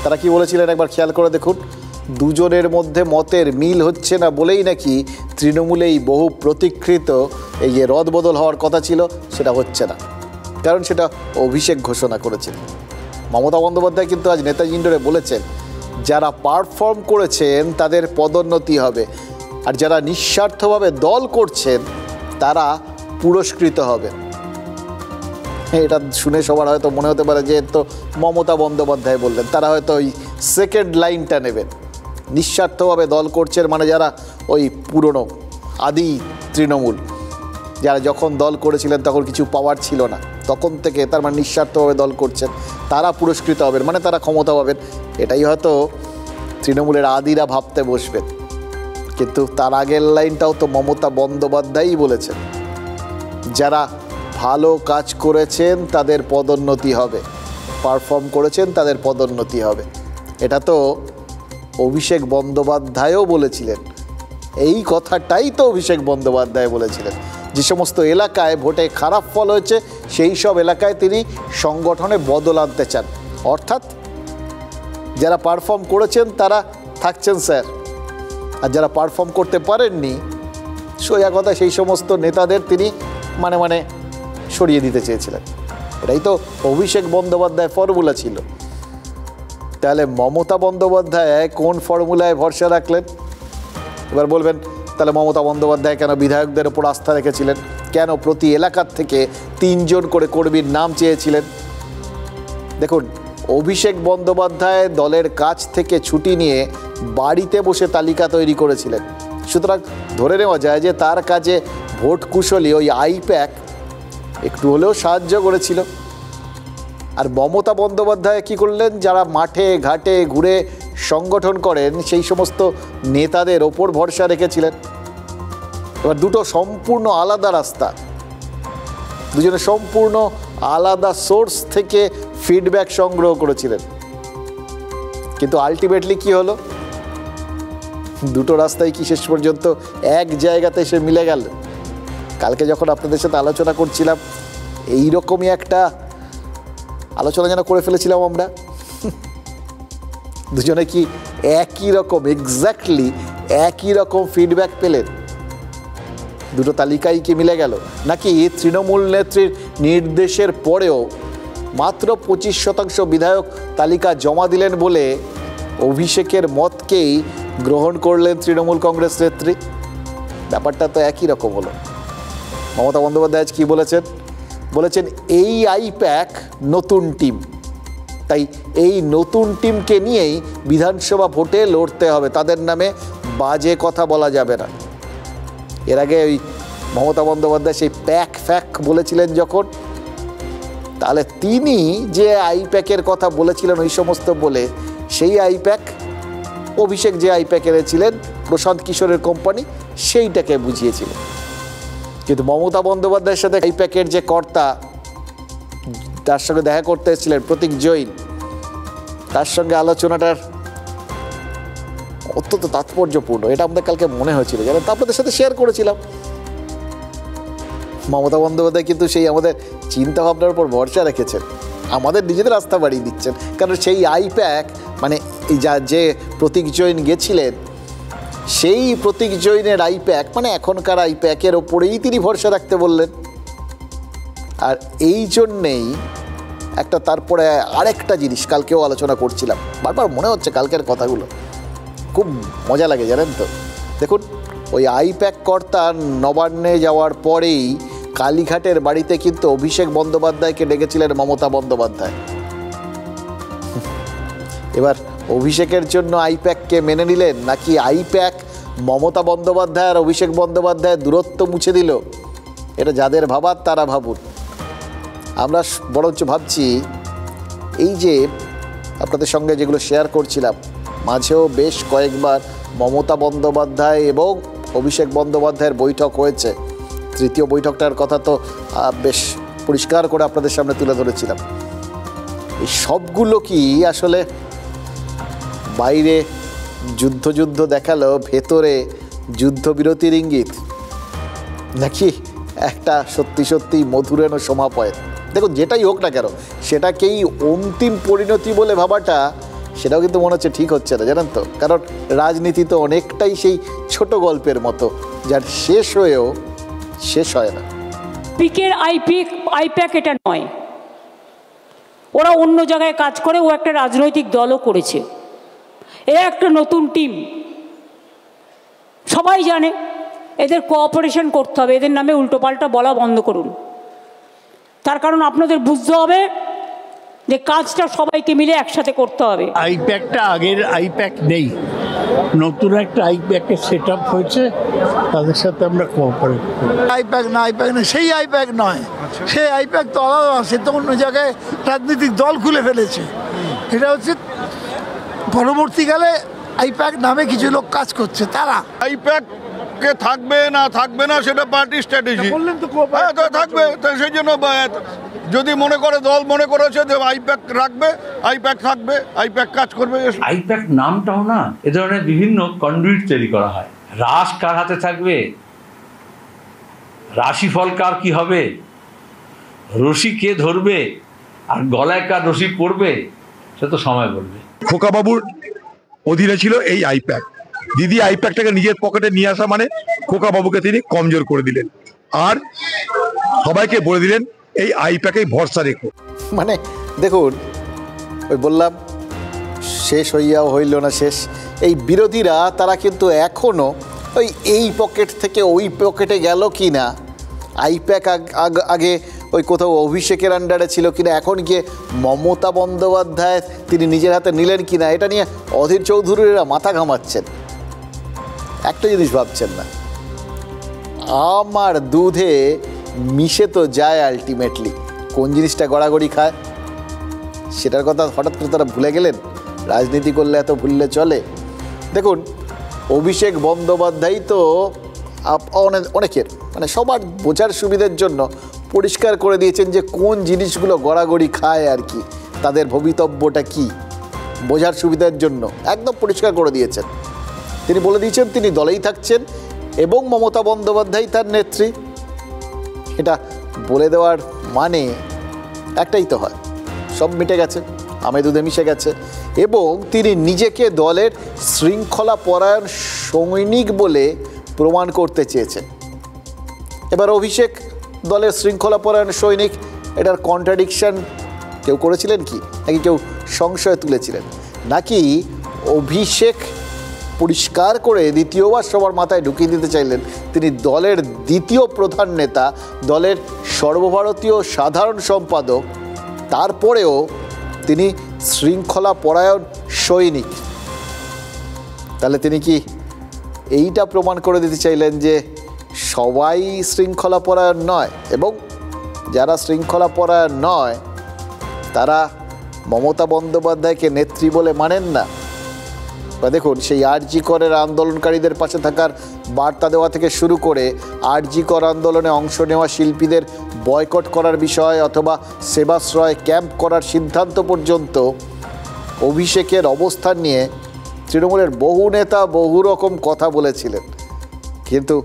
তারা কি বলেছিলেন একবার খেয়াল করে দেখুন। দুজনের মধ্যে মতের মিল হচ্ছে না বলেই নাকি তৃণমূলেই বহু প্রতীক্ষিত এই যে রদবদল হওয়ার কথা ছিল, সেটা হচ্ছে না, কারণ সেটা অভিষেক ঘোষণা করেছিলেন। মমতা বন্দ্যোপাধ্যায় কিন্তু আজ নেতাজি ইন্ডোরে বলেছেন, যারা পারফর্ম করেছেন তাদের পদোন্নতি হবে, আর যারা নিঃস্বার্থভাবে দল করছেন তারা পুরস্কৃত হবে। এটা শুনে সবার হয়তো মনে হতে পারে যে তো মমতা বন্দ্যোপাধ্যায় বললেন, তারা হয়তো ওই সেকেন্ড লাইনটা নেবেন। নিঃস্বার্থভাবে দল করছেন মানে যারা ওই পুরনো আদি তৃণমূল, যারা যখন দল করেছিলেন তখন কিছু পাওয়ার ছিল না, তখন থেকে তার মানে নিঃস্বার্থভাবে দল করছেন, তারা পুরস্কৃত হবেন, মানে তারা ক্ষমতা পাবেন। এটাই হয়তো তৃণমূলের আদিরা ভাবতে বসবেন। কিন্তু তার আগের লাইনটাও তো মমতা বন্দ্যোপাধ্যায়ই বলেছেন, যারা ভালো কাজ করেছেন তাদের পদোন্নতি হবে, পারফর্ম করেছেন তাদের পদোন্নতি হবে। এটা তো অভিষেক বন্দ্যোপাধ্যায়ও বলেছিলেন, এই কথাটাই তো অভিষেক বন্দ্যোপাধ্যায় বলেছিলেন। যে সমস্ত এলাকায় ভোটে খারাপ ফল হয়েছে সেই সব এলাকায় তিনি সংগঠনে বদল আনতে চান, অর্থাৎ যারা পারফর্ম করেছেন তারা থাকছেন স্যার, আর যারা পারফর্ম করতে পারেননি সোজা কথা সেই সমস্ত নেতাদের তিনি মানে সরিয়ে দিতে চেয়েছিলেন। এটাই তো অভিষেক বন্দ্যোপাধ্যায়ের ফর্মুলা ছিল। তাহলে মমতা বন্দ্যোপাধ্যায় কোন ফর্মুলায় ভরসা রাখলেন? এবার বলবেন তাহলে মমতা বন্দ্যোপাধ্যায় কেন বিধায়কদের ওপর আস্থা রেখেছিলেন, কেন প্রতি এলাকার থেকে 3 জন করে কর্মীর নাম চেয়েছিলেন? দেখুন, অভিষেক বন্দ্যোপাধ্যায় দলের কাছ থেকে ছুটি নিয়ে বাড়িতে বসে তালিকা তৈরি করেছিলেন। সুতরাং ধরে নেওয়া যায় যে তার কাজে ভোট কুশলী ওই আইপ্যাক একটু হলেও সাহায্য করেছিল। আর মমতা বন্দ্যোপাধ্যায় কী করলেন? যারা মাঠে ঘাটে ঘুরে সংগঠন করেন সেই সমস্ত নেতাদের ওপর ভরসা রেখেছিলেন। এবার দুটো সম্পূর্ণ আলাদা রাস্তা, দুজনে সম্পূর্ণ আলাদা সোর্স থেকে ফিডব্যাক সংগ্রহ করেছিলেন। কিন্তু আলটিমেটলি কি হলো? দুটো রাস্তায় কি শেষ পর্যন্ত এক জায়গাতে এসে মিলে গেল? কালকে যখন আপনাদের সাথে আলোচনা করছিলাম এইরকমই একটা আলোচনা যেন করে ফেলেছিলাম আমরা। দুজনে কি একই রকম এক্স্যাক্টলি একই রকম ফিডব্যাক পেলেন? দুটো তালিকাই কি মিলে গেল? নাকি তৃণমূল নেত্রীর নির্দেশের পরেও মাত্র 25% বিধায়ক তালিকা জমা দিলেন বলে অভিষেকের মতকেই গ্রহণ করলেন তৃণমূল কংগ্রেস নেত্রী? ব্যাপারটা তো একই রকম হলো। মমতা বন্দ্যোপাধ্যায় কি বলেছেন? বলেছেন এই আইপ্যাক নতুন টিম, তাই এই নতুন টিমকে নিয়েই বিধানসভা ভোটে লড়তে হবে, তাদের নামে বাজে কথা বলা যাবে না। এর আগে ওই মমতা বন্দ্যোপাধ্যায় সেই প্যাক বলেছিলেন যখন, তাহলে তিনি যে আইপ্যাকের কথা বলেছিলেন ওই সমস্ত বলে সেই আইপ্যাক, অভিষেক যে আইপ্যাক এনেছিলেন প্রশান্ত কিশোরের কোম্পানি, সেইটাকে বুঝিয়েছিলেন। কিন্তু মমতা বন্দ্যোপাধ্যায়ের সাথে আইপ্যাকের যে কর্তা তার সঙ্গে দেখা করতে এসেছিলেন প্রতীক জৈন, তার সঙ্গে আলোচনাটার অত্যন্ত তাৎপর্যপূর্ণ, এটা আমাদের কালকে মনে হয়েছিল, জানেন, তা আপনাদের সাথে শেয়ার করেছিলাম। মমতা বন্দ্যোপাধ্যায় কিন্তু সেই আমাদের চিন্তা ভাবনার উপর ভরসা রেখেছেন, আমাদের নিজেদের আস্থা বাড়িয়ে দিচ্ছেন। কারণ সেই আইপ্যাক মানে যে প্রতীক জৈন গেছিলেন, সেই প্রতীক জৈনের আইপ্যাক মানে এখনকার আইপ্যাকের ওপরেই তিনি ভরসা রাখতে বললেন। আর এই জন্যেই একটা তারপরে আরেকটা জিনিস কালকেও আলোচনা করছিলাম, বারবার মনে হচ্ছে কালকের কথাগুলো, খুব মজা লাগে জানেন তো। দেখুন, ওই আইপ্যাক কর্তা নবান্নে যাওয়ার পরেই কালীঘাটের বাড়িতে কিন্তু অভিষেক বন্দ্যোপাধ্যায়কে ডেকেছিলেন মমতা বন্দ্যোপাধ্যায়। এবার অভিষেকের জন্য আইপ্যাককে মেনে নিলেন, নাকি আইপ্যাক মমতা বন্দ্যোপাধ্যায় আর অভিষেক বন্দ্যোপাধ্যায়ের দূরত্ব মুছে দিল? এটা যাদের ভাবার তারা ভাবুন। আমরা বরঞ্চ ভাবছি এই যে আপনাদের সঙ্গে যেগুলো শেয়ার করছিলাম, মাঝেও বেশ কয়েকবার মমতা বন্দ্যোপাধ্যায় এবং অভিষেক বন্দ্যোপাধ্যায়ের বৈঠক হয়েছে। তৃতীয় বৈঠকটার কথা তো বেশ পরিষ্কার করে আপনাদের সামনে তুলে ধরেছিলাম। এই সবগুলো কি আসলে বাইরে যুদ্ধ দেখালো, ভেতরে যুদ্ধবিরতির ইঙ্গিত, নাকি একটা সত্যি মধুরেণ সমাপয়? দেখুন, যেটাই হোক না কেন সেটাকেই অন্তিম পরিণতি বলে ভাবাটা, সেটাও কিন্তু মনে হচ্ছে ঠিক হচ্ছে না, জানেন তো। কারণ রাজনীতি তো অনেকটাই সেই ছোট গল্পের মতো, যার শেষ হয়েও শেষ হয় না। পিকের আইপ্যাক এটা নয়, ওরা অন্য জায়গায় কাজ করে, ও একটা রাজনৈতিক দলও করেছে। এরা একটা নতুন টিম, সবাই জানে। এদের কোঅপারেশন করতে হবে, এদের নামে উল্টোপাল্টা বলা বন্ধ করুন। তার কারণ আপনাদের বুঝতে হবে যে কাজটা সবাইকে মিলে একসাথে করতে হবে। আইপ্যাকটা আগের আইপ্যাক নেই, নতুন একটা আইপ্যাকের সেট আপ হয়েছে, তাদের সাথে আমরা কোঅপারেট করি। আইপ্যাক না সেই আইপ্যাক নয়, সেই আইপ্যাক তো আলাদা, সে তো অন্য জায়গায় রাজনৈতিক দল খুলে ফেলেছে। এটা হচ্ছে পরবর্তীকালে আইপ্যাক নামে কিছু লোক কাজ করছে, তারা আইপ্যাক থাকবে না সেটা পার্টি স্ট্র্যাটেজি থাকবে। সেই জন্য যদি মনে করে দল মনে করেছে যে আইপ্যাক রাখবে, আইপ্যাক থাকবে, আইপ্যাক কাজ করবে। আইপ্যাক নামটাও না, এ ধরনের বিভিন্ন কন্ডুইট তৈরি করা হয়। রাশ কার হাতে থাকবে, রাশিফল কার কি হবে, রশি কে ধরবে আর গলায় কার রশি পড়বে, সে তো সময় বলবে। খোকাবাবুর অধীনে ছিল এই আইপ্যাক। দিদি আইপ্যাকটাকে নিজের পকেটে নিয়ে আসা মানে খোকাবাবুকে তিনি কমজোর করে দিলেন, আর সবাইকে বলে দিলেন এই আইপ্যাকেই ভরসা রেখো। মানে দেখুন, ওই বললাম শেষ হইয়াও হইল না শেষ। এই বিরোধীরা তারা কিন্তু এখনও ওই এই পকেট থেকে ওই পকেটে গেল কি না, আইপ্যাক আগে ওই কোথাও অভিষেকের আন্ডারে ছিল কিনা, এখন গিয়ে মমতা বন্দ্যোপাধ্যায় তিনি নিজের হাতে নিলেন কিনা, এটা নিয়ে অধীর চৌধুরীরা মাথা ঘামাচ্ছেন। একটা জিনিস ভাবছেন না, আমার দুধে মিশে তো যায় আলটিমেটলি, কোন জিনিসটা গড়াগড়ি খায় সেটার কথা হঠাৎ করে তারা ভুলে গেলেন। রাজনীতি করলে এত ভুললে চলে? দেখুন, অভিষেক বন্দ্যোপাধ্যায় তো অনেকের মানে সবার বোঝার সুবিধার জন্য পরিষ্কার করে দিয়েছেন যে কোন জিনিসগুলো গড়াগড়ি খায় আর কি, তাদের ভবিতব্যটা কি, বোঝার সুবিধার জন্য একদম পরিষ্কার করে দিয়েছেন। তিনি বলে দিয়েছেন তিনি দলেই থাকছেন এবং মমতা বন্দ্যোপাধ্যায় তার নেত্রী। এটা বলে দেওয়ার মানে একটাই তো হয়, সব মিটে গেছে, আমে দুধে মিশে গেছে। এবং তিনি নিজেকে দলের শৃঙ্খলা পরায়ণ সৈনিক বলে প্রমাণ করতে চেয়েছেন। এবার অভিষেক দলের শৃঙ্খলা পরায়ণ সৈনিক, এটার কন্ট্রাডিকশন কেউ করেছিলেন কি, নাকি কেউ সংশয় তুলেছিলেন, নাকি অভিষেক পরিষ্কার করে দ্বিতীয়বার সবার মাথায় ঢুকিয়ে দিতে চাইলেন তিনি দলের দ্বিতীয় প্রধান নেতা, দলের সর্বভারতীয় সাধারণ সম্পাদক, তারপরেও তিনি শৃঙ্খলা পরায়ণ সৈনিক? তাহলে তিনি কি এইটা প্রমাণ করে দিতে চাইলেন যে সবাই শৃঙ্খলা পরায়ণ নয়, এবং যারা শৃঙ্খলা পরায়ণ নয় তারা মমতা বন্দ্যোপাধ্যায়কে নেত্রী বলে মানেন না? বা দেখুন, সেই আরজি করের আন্দোলনকারীদের পাশে থাকার বার্তা দেওয়া থেকে শুরু করে আরজি কর আন্দোলনে অংশ নেওয়া শিল্পীদের বয়কট করার বিষয় অথবা সেবাশ্রয় ক্যাম্প করার সিদ্ধান্ত পর্যন্ত অভিষেকের অবস্থান নিয়ে তৃণমূলের বহু নেতা বহু রকম কথা বলেছিলেন। কিন্তু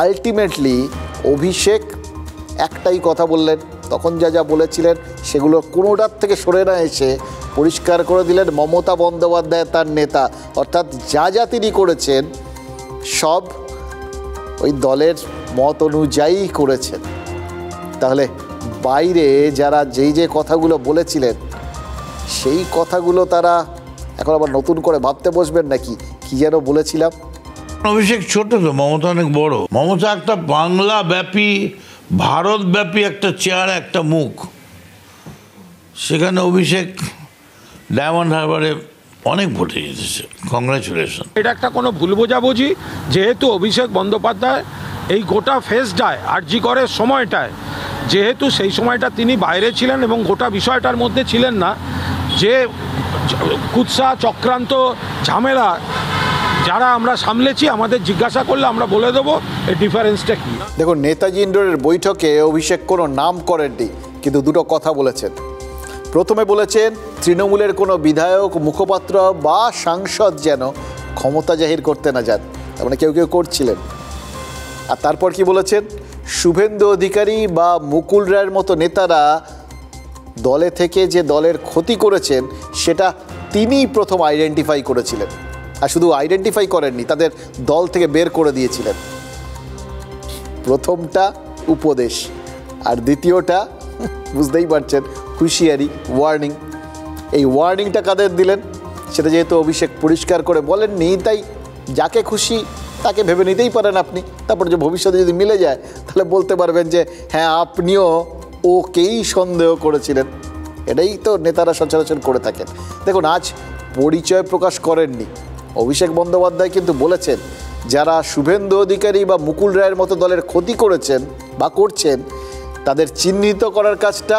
আলটিমেটলি অভিষেক একটাই কথা বললেন, তখন যা যা বলেছিলেন সেগুলো কোনোটার থেকে সরে না এসে পরিষ্কার করে দিলেন মমতা বন্দ্যোপাধ্যায় তার নেতা, অর্থাৎ যা যা তিনি করেছেন সব ওই দলের মত অনুযায়ী করেছেন। তাহলে বাইরে যারা যেই যে কথাগুলো বলেছিলেন সেই কথাগুলো তারা এখন আবার নতুন করে ভাবতে বসবেন নাকি কি যেন বলেছিলাম। অভিষেক ছোট তো, মমতা অনেক বড়। মমতা একটা বাংলা ব্যাপী ভারতব্যাপী একটা চেহারা, একটা মুখ। সেখানে অভিষেক ডায়মন্ড হারবারে অনেক ভোটে জিতেছে, কংগ্রাচুলেশন। এটা একটা কোনো ভুল বোঝাবুঝি, যেহেতু অভিষেক বন্দ্যোপাধ্যায় এই গোটা ফেসটায় আরজি করের সময়টায়, যেহেতু সেই সময়টা তিনি বাইরে ছিলেন এবং গোটা বিষয়টার মধ্যে ছিলেন না, যে কুৎসা চক্রান্ত ঝামেলা যারা আমরা সামলেছি, আমাদের জিজ্ঞাসা করলে আমরা বলে দেবো এই ডিফারেন্সটা কী। দেখুন, নেতাজি ইন্ডোরের বৈঠকে অভিষেক কোনো নাম করেননি, কিন্তু দুটো কথা বলেছেন। প্রথমে বলেছেন তৃণমূলের কোনো বিধায়ক, মুখপাত্র বা সাংসদ যেন ক্ষমতা জাহির করতে না যান, তার মানে কেউ কেউ করছিলেন। আর তারপর কি বলেছেন, শুভেন্দু অধিকারী বা মুকুল রায়ের মতো নেতারা দলে থেকে যে দলের ক্ষতি করেছেন সেটা তিনিই প্রথম আইডেন্টিফাই করেছিলেন। আর শুধু আইডেন্টিফাই করেননি, তাদের দল থেকে বের করে দিয়েছিলেন। প্রথমটা উপদেশ, আর দ্বিতীয়টা বুঝতেই পারছেন হুঁশিয়ারি, ওয়ার্নিং। এই ওয়ার্নিংটা কাদের দিলেন সেটা যেহেতু অভিষেক পরিষ্কার করে বলেননি, তাই যাকে খুশি তাকে ভেবে নিতেই পারেন আপনি। তারপর যে ভবিষ্যতে যদি মিলে যায় তাহলে বলতে পারবেন যে হ্যাঁ, আপনিও ওকেই সন্দেহ করেছিলেন। এটাই তো নেতারা সচরাচর করে থাকেন। দেখুন, আজ পরিচয় প্রকাশ করেননি অভিষেক বন্দ্যোপাধ্যায়, কিন্তু বলেছেন যারা শুভেন্দু অধিকারী বা মুকুল রায়ের মতো দলের ক্ষতি করেছেন বা করছেন তাদের চিহ্নিত করার কাজটা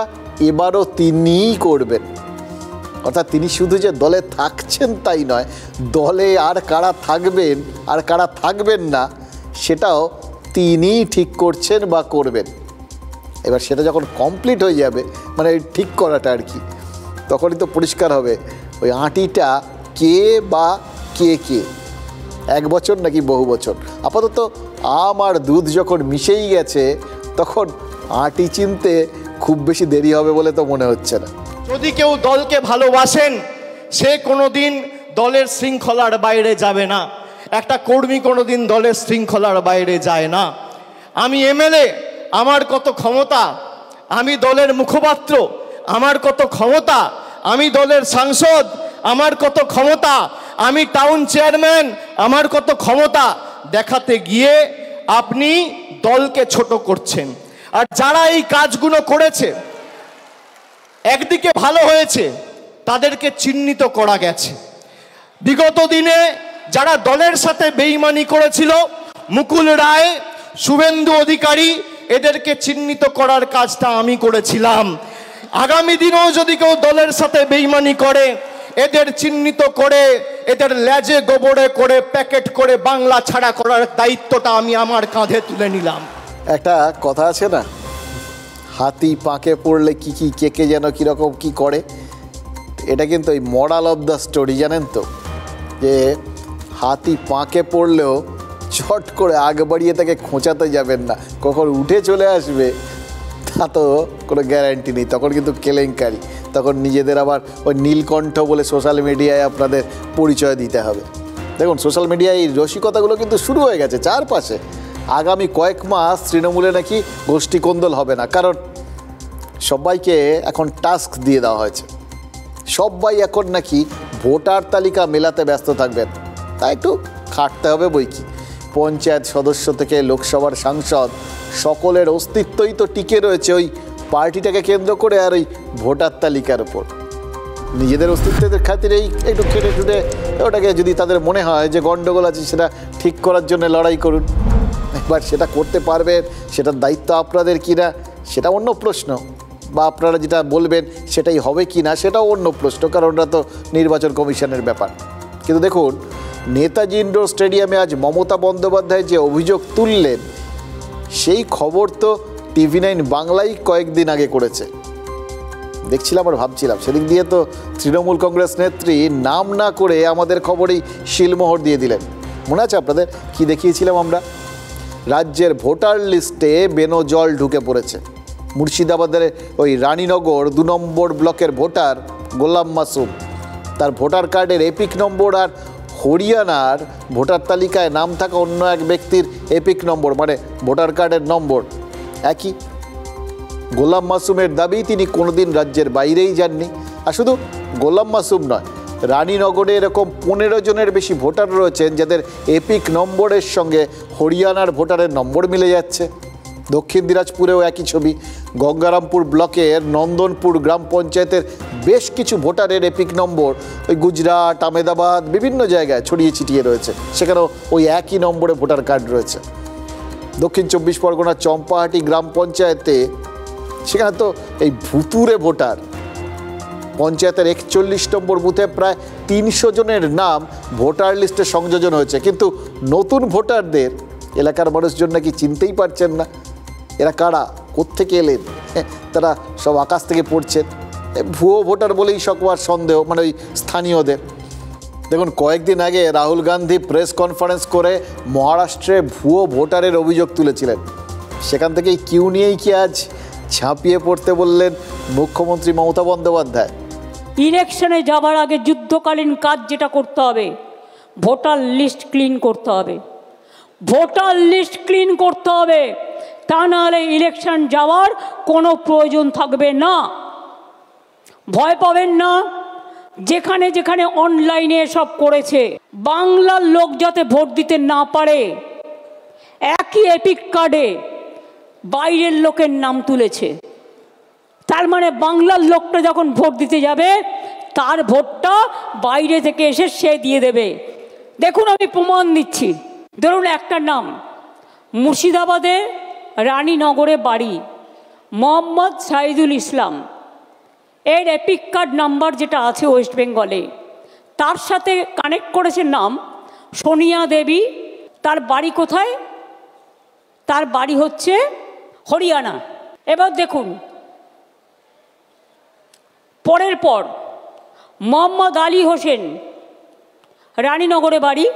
এবারও তিনিই করবেন। অর্থাৎ তিনি শুধু যে দলে থাকছেন তাই নয়, দলে আর কারা থাকবেন আর কারা থাকবেন না সেটাও তিনিই ঠিক করছেন বা করবেন। এবার সেটা যখন কমপ্লিট হয়ে যাবে, মানে ঠিক করাটা আর কি, তখনই তো পরিষ্কার হবে ওই আঁটিটা কে বা কে কে। 1 বছর নাকি বহু বছর। আপাতত আম আর দুধ যখন মিশেই গেছে তখন আটি চিনতে খুব বেশি দেরি হবে বলে তো মনে হচ্ছে না। যদি কেউ দলকে ভালোবাসেন সে কোনোদিন দলের শৃঙ্খলার বাইরে যাবে না। একটা কর্মী কোনোদিন দলের শৃঙ্খলার বাইরে যায় না। আমি এমএলএ, আমার কত ক্ষমতা, আমি দলের মুখপাত্র, আমার কত ক্ষমতা, আমি দলের সাংসদ, আমার কত ক্ষমতা, আমি টাউন চেয়ারম্যান, আমার কত ক্ষমতা দেখাতে গিয়ে আপনি দলকে ছোট করছেন। আর যারা এই কাজগুলো করেছে, একদিকে ভালো হয়েছে, তাদেরকে চিহ্নিত করা গেছে। বিগত দিনে যারা দলের সাথে বেইমানি করেছিল, মুকুল রায়, শুভেন্দু অধিকারী, এদেরকে চিহ্নিত করার কাজটা আমি করেছিলাম। আগামী দিনেও যদি কেউ দলের সাথে বেইমানি করে, এদের চিহ্নিত করে এদের লেজে গোবরে করে প্যাকেট করে বাংলা ছাড়া করার দায়িত্বটা আমি আমার কাঁধে তুলে নিলাম। একটা কথা আছে না, হাতি পাঁকে পড়লে কি কি কে যেন কীরকম কি করে, এটা কিন্তু ওই মরাল অফ দ্য স্টোরি, জানেন তো, যে হাতি পাঁকে পড়লেও চট করে আগ বাড়িয়ে তাকে খোঁচাতে যাবেন না, কখন উঠে চলে আসবে তা তো কোনো গ্যারান্টি নেই। তখন কিন্তু কেলেঙ্কারি, তখন নিজেদের আবার ওই নীলকণ্ঠ বলে সোশ্যাল মিডিয়ায় আপনাদের পরিচয় দিতে হবে। দেখুন, সোশ্যাল মিডিয়ায় এই রসিকতাগুলো কিন্তু শুরু হয়ে গেছে চারপাশে। আগামী কয়েক মাস তৃণমূলে নাকি গোষ্ঠী কোন্দল হবে না, কারণ সবাইকে এখন টাস্ক দিয়ে দেওয়া হয়েছে। সবাই এখন নাকি ভোটার তালিকা মেলাতে ব্যস্ত থাকবেন, তাই একটু খাটতে হবে বই কি। পঞ্চায়েত সদস্য থেকে লোকসভার সাংসদ সকলের অস্তিত্বই তো টিকে রয়েছে ওই পার্টিটাকে কেন্দ্র করে আর ওই ভোটার তালিকার উপর। নিজেদের অস্তিত্বের খাতিরেই একটু খেটে টুটে ওটাকে যদি তাদের মনে হয় যে গণ্ডগোল আছে সেটা ঠিক করার জন্য লড়াই করুন। এবার সেটা করতে পারবেন, সেটার দায়িত্ব আপনাদের কিনা সেটা অন্য প্রশ্ন, বা আপনারা যেটা বলবেন সেটাই হবে কি না সেটাও অন্য প্রশ্ন, কারণ ওটা তো নির্বাচন কমিশনের ব্যাপার। কিন্তু দেখুন, নেতাজি ইন্ডোর স্টেডিয়ামে আজ মমতা বন্দ্যোপাধ্যায় যে অভিযোগ তুললেন সেই খবর তো TV9 বাংলাই কয়েকদিন আগে করেছে। দেখছিলাম আর ভাবছিলাম, সেদিক দিয়ে তো তৃণমূল কংগ্রেস নেত্রী নাম না করে আমাদের খবরেই শিলমোহর দিয়ে দিলেন। মনে আছে আপনাদের কি দেখিয়েছিলাম আমরা? রাজ্যের ভোটার লিস্টে বেনজল ঢুকে পড়েছে। মুর্শিদাবাদের ওই রানীনগর 2 নম্বর ব্লকের ভোটার গোলাম মাসুম, তার ভোটার কার্ডের এপিক নম্বর আর হরিয়ানার ভোটার তালিকায় নাম থাকা অন্য এক ব্যক্তির এপিক নম্বর মানে ভোটার কার্ডের নম্বর একই। গোলাম মাসুমের দাবি তিনি কোনোদিন রাজ্যের বাইরেই যাননি। আর শুধু গোলাম মাসুম নয়, রানীনগরে এরকম 15 জনের বেশি ভোটার রয়েছেন যাদের এপিক নম্বরের সঙ্গে হরিয়ানার ভোটারের নম্বর মিলে যাচ্ছে। দক্ষিণ দিনাজপুরেও একই ছবি। গঙ্গারামপুর ব্লকের নন্দনপুর গ্রাম পঞ্চায়েতের বেশ কিছু ভোটারের এপিক নম্বর ওই গুজরাট, আমেদাবাদ বিভিন্ন জায়গায় ছড়িয়ে ছিটিয়ে রয়েছে, সেখানেও ওই একই নম্বরে ভোটার কার্ড রয়েছে। দক্ষিণ 24 পরগনার চম্পাহাটি গ্রাম পঞ্চায়েতে সেখানে তো এই ভুতুরে ভোটার, পঞ্চায়েতের 41 নম্বর বুথে প্রায় 300 জনের নাম ভোটার লিস্টে সংযোজন হয়েছে, কিন্তু নতুন ভোটারদের এলাকার মানুষজন নাকি চিনতেই পারছেন না। এরা কারা, কোত্থেকে এলেন, তারা সব আকাশ থেকে পড়ছেন। ভুয়ো ভোটার বলেই সকবার সন্দেহ, মানে ওই স্থানীয়দের। দেখুন, কয়েকদিন আগে রাহুল গান্ধী প্রেস কনফারেন্স করে মহারাষ্ট্রে ভুয়ো ভোটারের অভিযোগ তুলেছিলেন। সেখান থেকেই কিউ নিয়েই কি আজ ঝাঁপিয়ে পড়তে বললেন মুখ্যমন্ত্রী মমতা বন্দ্যোপাধ্যায়। ইলেকশনে যাবার আগে যুদ্ধকালীন কাজ যেটা করতে হবে, ভোটার লিস্ট ক্লিন করতে হবে। ভোটার লিস্ট ক্লিন করতে হবে, তা নাহলে ইলেকশন যাওয়ার কোনো প্রয়োজন থাকবে না। ভয় পাবেন না, যেখানে যেখানে অনলাইনে সব করেছে, বাংলার লোক যাতে ভোট দিতে না পারে একই এপিক কার্ডে বাইরের লোকের নাম তুলেছে। তার মানে বাংলার লোকটা যখন ভোট দিতে যাবে তার ভোটটা বাইরে থেকে এসে সে দিয়ে দেবে। দেখুন, আমি প্রমাণ দিচ্ছি। ধরুন একটা নাম, মুর্শিদাবাদে রানীনগরে বাড়ি, মোহাম্মদ সাইদুল ইসলাম, এর এপিক কার্ড নাম্বার যেটা আছে ওয়েস্ট বেঙ্গলে, তার সাথে কানেক্ট করেছে নাম সোনিয়া দেবী। তার বাড়ি কোথায়? তার বাড়ি হচ্ছে হরিয়ানা। এবার দেখুন, পরের পর মোহাম্মদ আলী হোসেন, রানীনগরে বাড়ি,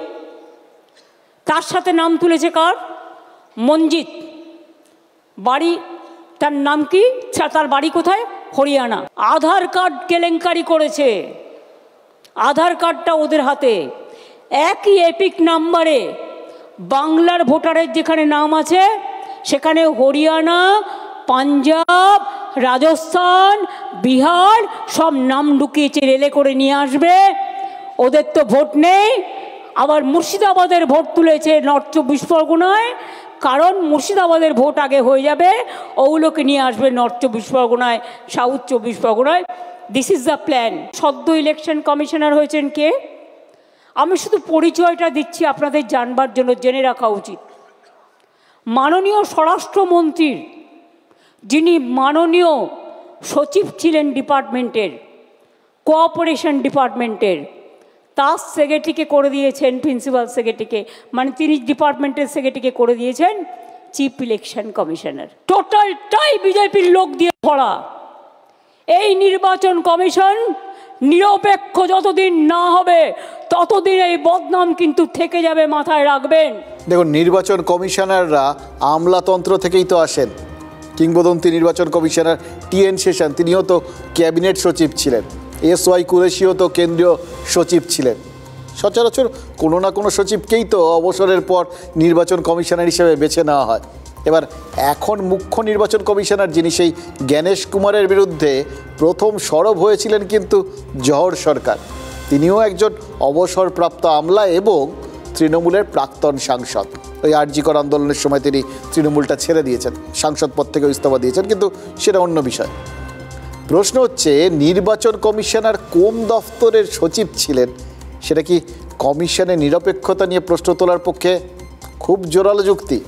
তার সাথে নাম তুলেছে কার? মঞ্জিত। বাড়ি, তার নাম কি? তার বাড়ি কোথায়? হরিয়ানা। আধার কার্ড কেলেঙ্কারি করেছে, আধার কার্ডটা ওদের হাতে। একই এপিক নাম্বারে বাংলার ভোটারের যেখানে নাম আছে সেখানে হরিয়ানা, পাঞ্জাব, রাজস্থান, বিহার সব নাম ঢুকিয়েছে, রেলে করে নিয়ে আসবে। ওদের তো ভোট নেই। আবার মুর্শিদাবাদের ভোট তুলেছে নর্থ 24 পরগনায়, কারণ মুর্শিদাবাদের ভোট আগে হয়ে যাবে, ওগুলোকে নিয়ে আসবে নর্থ 24 পরগনায়, সাউথ 24 পরগনায়। This is the plan. সদ্য ইলেকশন কমিশনার হয়েছেন কে? আমি শুধু পরিচয়টা দিচ্ছি আপনাদের জানবার জন্য, জেনে রাখা উচিত। মাননীয় স্বরাষ্ট্রমন্ত্রীর যিনি মাননীয় সচিব ছিলেন ডিপার্টমেন্টের, কোঅপারেশন ডিপার্টমেন্টের, তার সেক্রেটারিকে করে দিয়েছেন, প্রিন্সিপাল সেক্রেটারিকে, মানে তিনি ডিপার্টমেন্টের সেক্রেটারিকে করে দিয়েছেন চিফ ইলেকশন কমিশনার। টোটালটাই বিজেপির লোক দিয়ে ভরা। এই নির্বাচন কমিশন নিরপেক্ষ যতদিন না হবে ততদিন এই বদনাম কিন্তু থেকে যাবে, মাথায় রাখবেন। দেখুন, নির্বাচন কমিশনাররা আমলাতন্ত্র থেকেই তো আসেন। কিংবদন্তি নির্বাচন কমিশনার TN শেষান, তিনিও তো ক্যাবিনেট সচিব ছিলেন। SY কুরেশিও তো কেন্দ্রীয় সচিব ছিলেন। সচরাচর কোনো না কোনো সচিবকেই তো অবসরের পর নির্বাচন কমিশনার হিসেবে বেছে নেওয়া হয়। এবার এখন মুখ্য নির্বাচন কমিশনার যিনি, সেই জ্ঞানেশ কুমারের বিরুদ্ধে প্রথম সরব হয়েছিলেন কিন্তু জহর সরকার। তিনিও একজন অবসরপ্রাপ্ত আমলা এবং তৃণমূলের প্রাক্তন সাংসদ। ওই আরজিকর আন্দোলনের সময় তিনি তৃণমূলটা ছেড়ে দিয়েছেন, সাংসদ পদ থেকে ইস্তফা দিয়েছেন, কিন্তু সেটা অন্য বিষয়। প্রশ্ন হচ্ছে, নির্বাচন কমিশনার কোন দফতরের সচিব ছিলেন? সেটা কি কমিশনের নিরপেক্ষতা নিয়ে প্রশ্ন তোলার পক্ষে খুব জোরালো যুক্তি?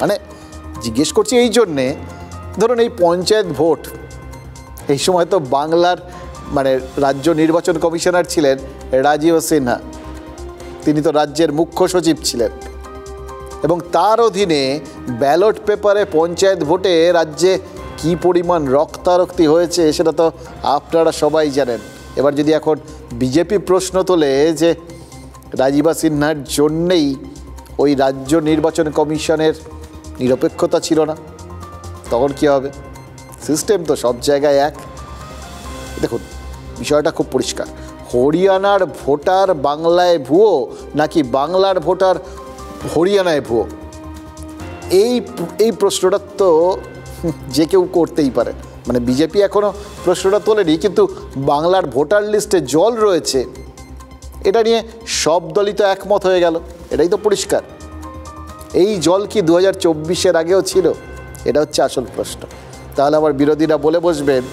মানে জিজ্ঞেস করছি এই জন্যে, ধরুন এই পঞ্চায়েত ভোট, এই সময় তো বাংলার মানে রাজ্য নির্বাচন কমিশনার ছিলেন রাজীব সিনহা। তিনি তো রাজ্যের মুখ্য সচিব ছিলেন এবং তার অধীনে ব্যালট পেপারে পঞ্চায়েত ভোটে রাজ্যে কি পরিমাণ রক্তারক্তি হয়েছে সেটা তো আপনারা সবাই জানেন। এবার যদি এখন বিজেপি প্রশ্ন তোলে যে রাজীবা সিনহার জন্যেই ওই রাজ্য নির্বাচন কমিশনের নিরপেক্ষতা ছিল না, তখন কী হবে? সিস্টেম তো সব জায়গায় এক। দেখুন, বিষয়টা খুব পরিষ্কার। হরিয়ানার ভোটার বাংলায় ভুয়ো নাকি বাংলার ভোটার হরিয়ানায় ভুয়ো, এই প্রশ্নটা তো যে কেউ করতেই পারে। মানে বিজেপি এখনও প্রশ্নটা তোলেনি, কিন্তু বাংলার ভোটার লিস্টে জল রয়েছে এটা নিয়ে সব দলই তো একমত হয়ে গেল, এটাই তো পরিষ্কার। এই জল কি 2024-এর আগেও ছিল? এটা হচ্ছে আসল প্রশ্ন। তাহলে আবার বিরোধীরা বলে বসবেন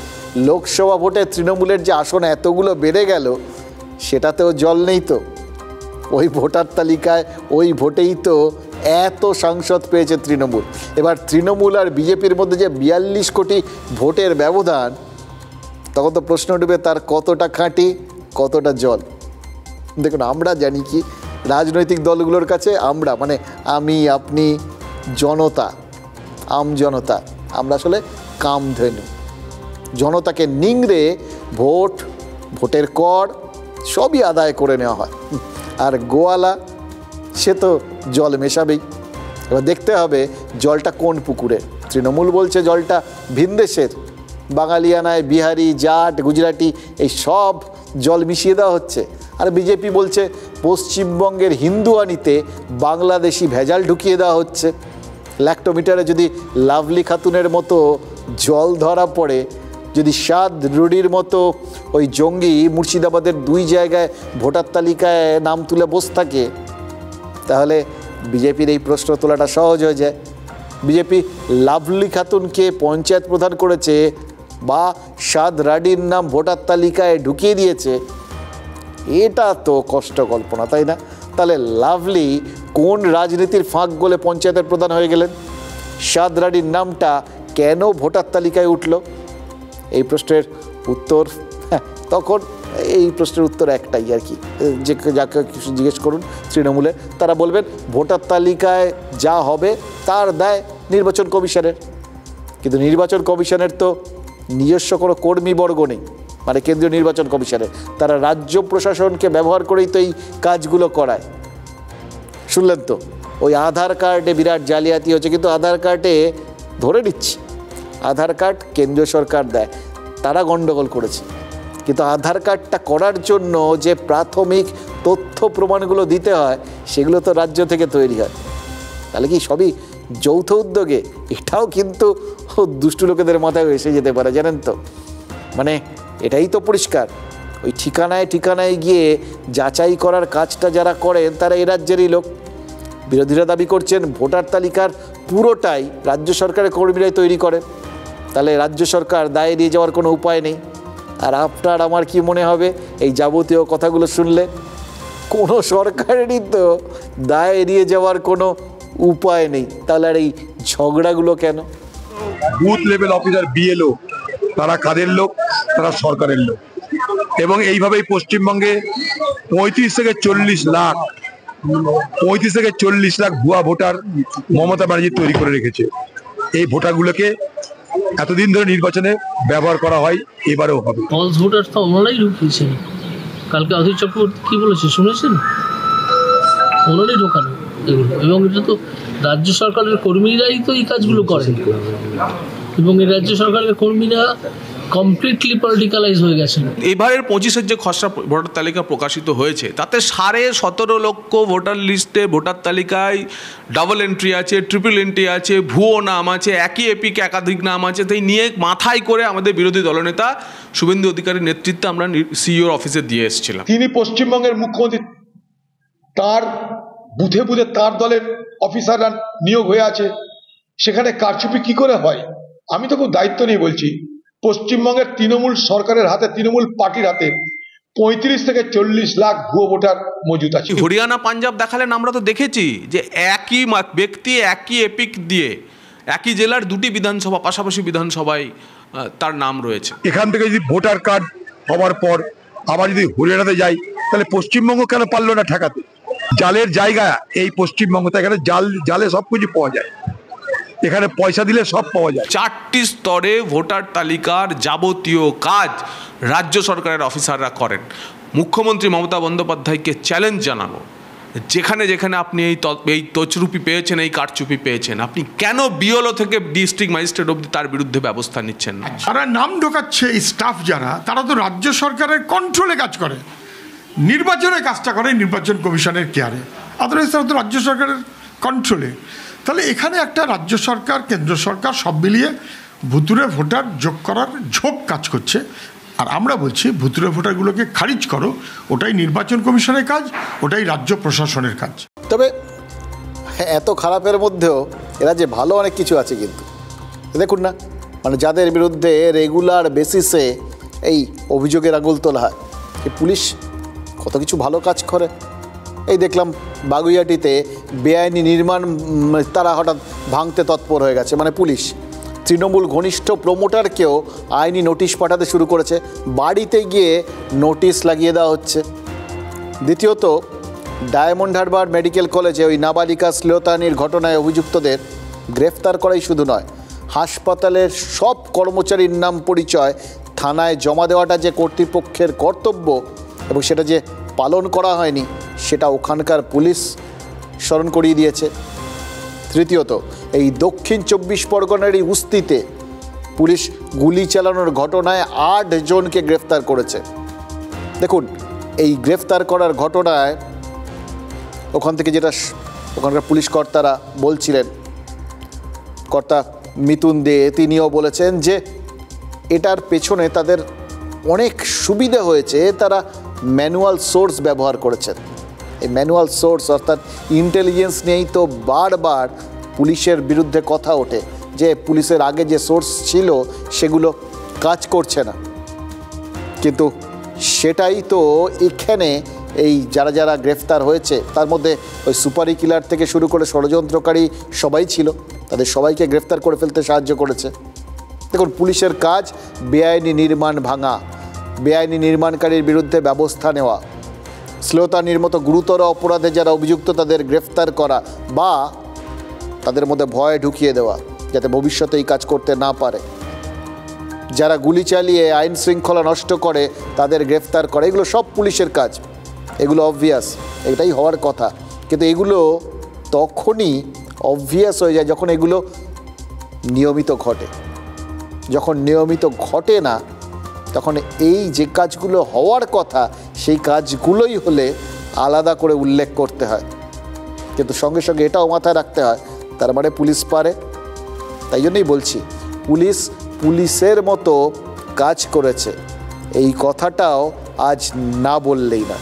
লোকসভা ভোটে তৃণমূলের যে আসন এতগুলো বেড়ে গেল সেটাতেও জল নেই তো, ওই ভোটার তালিকায় ওই ভোটেই তো এত সাংসদ পেয়েছে তৃণমূল। এবার তৃণমূল আর বিজেপির মধ্যে যে 42 কোটি ভোটের ব্যবধান, তখন তো প্রশ্ন উঠবে তার কতটা খাঁটি কতটা জল। দেখুন, আমরা জানি কি রাজনৈতিক দলগুলোর কাছে আমরা, মানে আমি, আপনি, জনতা, জনতা, আমরা আসলে কামধেনু। জনতাকে নিংড়ে ভোটের কর সবই আদায় করে নেওয়া হয়। আর গোয়ালা সে তো জল মেশাবেই। এবার দেখতে হবে জলটা কোন পুকুরে। তৃণমূল বলছে জলটা ভিনদেশের, বাঙালিয়ানায় বিহারি, জাট, গুজরাটি এই সব জল মিশিয়ে দেওয়া হচ্ছে। আর বিজেপি বলছে পশ্চিমবঙ্গের হিন্দুয়ানিতে বাংলাদেশি ভেজাল ঢুকিয়ে দেওয়া হচ্ছে। ল্যাক্টোমিটারে যদি লাভলি খাতুনের মতো জল ধরা পড়ে, যদি সাদ রুডির মতো ওই জঙ্গি মুর্শিদাবাদের 2 জায়গায় ভোটার তালিকায় নাম তুলে বসে থাকে, তাহলে বিজেপির এই প্রশ্ন তোলাটা সহজ হয়ে যায়। বিজেপি লাভলি খাতুনকে পঞ্চায়েত প্রধান করেছে বা সাদ রাডির নাম ভোটার তালিকায় ঢুকিয়ে দিয়েছে, এটা তো কষ্ট কল্পনা, তাই না? তাহলে লাভলি কোন রাজনীতির ফাঁক গলে পঞ্চায়েতের প্রধান হয়ে গেলেন? সাদ রাডির নামটা কেন ভোটার তালিকায় উঠল? এই প্রশ্নের উত্তর তখন এই প্রশ্নের উত্তর একটাই আর কি, যে যাকে জিজ্ঞেস করুন তৃণমূলের, তারা বলবেন ভোটার তালিকায় যা হবে তার দায় নির্বাচন কমিশনের। কিন্তু নির্বাচন কমিশনের তো নিজস্ব কোনো কর্মীবর্গ নেই, মানে কেন্দ্রীয় নির্বাচন কমিশনের। তারা রাজ্য প্রশাসনকে ব্যবহার করেই তো এই কাজগুলো করায়। শুনলেন তো, ওই আধার কার্ডে বিরাট জালিয়াতি হচ্ছে, কিন্তু আধার কার্ডে ধরে নিচ্ছি আধার কার্ড কেন্দ্রীয় সরকার দেয়, তারা গণ্ডগোল করেছে, কিন্তু আধার কার্ডটা করার জন্য যে প্রাথমিক তথ্য প্রমাণগুলো দিতে হয় সেগুলো তো রাজ্য থেকে তৈরি হয়। তাহলে কি সবই যৌথ উদ্যোগে? এটাও কিন্তু দুষ্টু লোকেদের মাথায় এসে যেতে পারে, জানেন তো। মানে এটাই তো পরিষ্কার, ওই ঠিকানায় ঠিকানায় গিয়ে যাচাই করার কাজটা যারা করেন তারা এ রাজ্যেরই লোক। বিরোধীরা দাবি করছেন ভোটার তালিকার পুরোটাই রাজ্য সরকারের কর্মীরাই তৈরি করেন, তাহলে রাজ্য সরকার দায় এড়িয়ে যাওয়ার কোনো উপায় নেই। আর আপনার আমার কি মনে হবে এই যাবতীয় কথাগুলো শুনলে? কোনো সরকারেরই তো দায় এড়িয়ে যাওয়ার কোনো উপায় নেই, তাহলে আর এই ঝগড়াগুলো কেন? বুথ লেভেল অফিসার বিএলও তারা কাদের লোক? তারা সরকারের লোক। এবং এইভাবেই পশ্চিমবঙ্গে 35 থেকে 40 লাখ ভুয়া ভোটার মমতা ব্যানার্জি তৈরি করে রেখেছে। এই ভোটারগুলোকে এতদিন ধরে নির্বাচনে ব্যবহার করা হয়, এবারেও হবে। ফলস ভোটার তো ওনারাই ঢুকিয়েছে। কালকে অধীর চক্রবর্তী কি বলেছে শুনেছেন? ওনারাই ঢোকানো এগুলো, এবং এটা তো রাজ্য সরকারের কর্মীরাই তো এই কাজগুলো করেন, এবং এই রাজ্য সরকারের কর্মীরা কমপ্লিটলি পলিটিক্যালাইজ হয়ে গেছেন। এবারের 25-এর যে খসড়া ভোটার তালিকা প্রকাশিত হয়েছে তাতে 17.5 লক্ষ ভোটার লিস্টে ভোটার তালিকায় ডাবল এন্ট্রি আছে, ট্রিপল এন্ট্রি আছে, ভুয়ো নাম আছে, একই এপিকে একাধিক নাম আছে। তাই নিয়ে মাথায় করে আমাদের বিরোধী দলনেতা শুভেন্দু অধিকারীর নেতৃত্বে আমরা সিইওর অফিসে দিয়ে এসেছিলাম। তিনি পশ্চিমবঙ্গের মুখ্যমন্ত্রী, তার বুথে বুথে তার দলের অফিসাররা নিয়োগ হয়ে আছে, সেখানে কারচুপি কি করে হয়? আমি তো খুব দায়িত্ব নিয়ে বলছি, পশ্চিমবঙ্গের তৃণমূল সরকারের হাতে, তৃণমূল পার্টির হাতে 35 থেকে 40 লাখ ভুয়ো ভোটার মজুদ আছে। হরিয়ানা পাঞ্জাব দেখালেন, আমরা তো দেখেছি যে একই ব্যক্তি একই এপিক দিয়ে একই জেলার 2টি বিধানসভা, পাশাপাশি বিধানসভায় তার নাম রয়েছে। এখান থেকে যদি ভোটার কার্ড হওয়ার পর আবার যদি হরিয়ানাতে যাই, তাহলে পশ্চিমবঙ্গ কেন পারলো না ঠেকাতে? জালের জায়গা এই পশ্চিমবঙ্গ, এখানে জালে সব কিছু পাওয়া যায়, এখানে পয়সা দিলে সব পাওয়া যায়। 4টি স্তরে ভোটার তালিকার যাবতীয় কাজ রাজ্য সরকারের অফিসাররা করেন। মুখ্যমন্ত্রী মমতা বন্দ্যোপাধ্যায়কে চ্যালেঞ্জ জানানো, যেখানে যেখানে আপনি এই তছরুপি পেয়েছেন, এই কারচুপি পেয়েছেন, আপনি কেন বিএলও থেকে ডিস্ট্রিক্ট ম্যাজিস্ট্রেট অবধি তার বিরুদ্ধে ব্যবস্থা নিচ্ছেন না? যারা নাম ঢোকাচ্ছে এই স্টাফ যারা, তারা তো রাজ্য সরকারের কন্ট্রোলে কাজ করে, নির্বাচনের কাজটা করে নির্বাচন কমিশনের কেয়ারে, আদারওয়াইজ তারা তো রাজ্য সরকারের কন্ট্রোলে। তাহলে এখানে একটা রাজ্য সরকার কেন্দ্র সরকার সব মিলিয়ে ভুতুরে ভোটার যোগ করার ঝোঁক কাজ করছে। আর আমরা বলছি ভুতুরে ভোটারগুলোকে খারিজ করো, ওটাই নির্বাচন কমিশনের কাজ, ওটাই রাজ্য প্রশাসনের কাজ। তবে এত খারাপের মধ্যেও এরা যে ভালো অনেক কিছু আছে, কিন্তু দেখুন না, মানে যাদের বিরুদ্ধে রেগুলার বেসিসে এই অভিযোগের আঙুল তোলা হয়, এই পুলিশ কত কিছু ভালো কাজ করে। এই দেখলাম বাগুইয়াটিতে বেআইনি নির্মাণ তারা হঠাৎ ভাঙতে তৎপর হয়ে গেছে, মানে পুলিশ তৃণমূল ঘনিষ্ঠ প্রমোটারকেও আইনি নোটিশ পাঠাতে শুরু করেছে, বাড়িতে গিয়ে নোটিশ লাগিয়ে দেওয়া হচ্ছে। দ্বিতীয়ত, ডায়মন্ড হারবার মেডিকেল কলেজে ওই নাবালিকা শ্লীলতাহানির ঘটনায় অভিযুক্তদের গ্রেফতার করাই শুধু নয়, হাসপাতালের সব কর্মচারীর নাম পরিচয় থানায় জমা দেওয়াটা যে কর্তৃপক্ষের কর্তব্য এবং সেটা যে পালন করা হয়নি সেটা ওখানকার পুলিশ স্মরণ করিয়ে দিয়েছে। তৃতীয়ত, এই দক্ষিণ 24 পরগনার এই উস্তিতে পুলিশ গুলি চালানোর ঘটনায় 8 জনকে গ্রেফতার করেছে। দেখুন, এই গ্রেফতার করার ঘটনায় ওখান থেকে যেটা ওখানকার পুলিশ কর্তারা বলছিলেন, কর্তা মিতুন দে তিনিও বলেছেন যে এটার পেছনে তাদের অনেক সুবিধা হয়েছে, তারা ম্যানুয়াল সোর্স ব্যবহার করেছেন। এই ম্যানুয়াল সোর্স অর্থাৎ ইন্টেলিজেন্স নিয়েই তো বারবার পুলিশের বিরুদ্ধে কথা ওঠে যে পুলিশের আগে যে সোর্স ছিল সেগুলো কাজ করছে না, কিন্তু সেটাই তো এখানে এই যারা যারা গ্রেফতার হয়েছে তার মধ্যে ওই সুপারি কিলার থেকে শুরু করে ষড়যন্ত্রকারী সবাই ছিল, তাদের সবাইকে গ্রেফতার করে ফেলতে সাহায্য করেছে। দেখুন, পুলিশের কাজ বেআইনি নির্মাণ ভাঙা, বেআইনি নির্মাণকারীর বিরুদ্ধে ব্যবস্থা নেওয়া, শ্লীলতাহানির মতো গুরুতর অপরাধে যারা অভিযুক্ত তাদের গ্রেফতার করা বা তাদের মধ্যে ভয় ঢুকিয়ে দেওয়া যাতে ভবিষ্যতে এই কাজ করতে না পারে, যারা গুলি চালিয়ে আইন শৃঙ্খলা নষ্ট করে তাদের গ্রেফতার করে, এগুলো সব পুলিশের কাজ, এগুলো অবভিয়াস, এটাই হওয়ার কথা। কিন্তু এগুলো তখনই অবভিয়াস হয়ে যায় যখন এগুলো নিয়মিত ঘটে। যখন নিয়মিত ঘটে না তখন এই যে কাজগুলো হওয়ার কথা সেই কাজগুলোই হলে আলাদা করে উল্লেখ করতে হয়, কিন্তু সঙ্গে সঙ্গে এটাও মাথায় রাখতে হয় তার মানে পুলিশ পারে। তাই জন্যই বলছি পুলিশের মতো কাজ করেছে, এই কথাটাও আজ না বললেই না।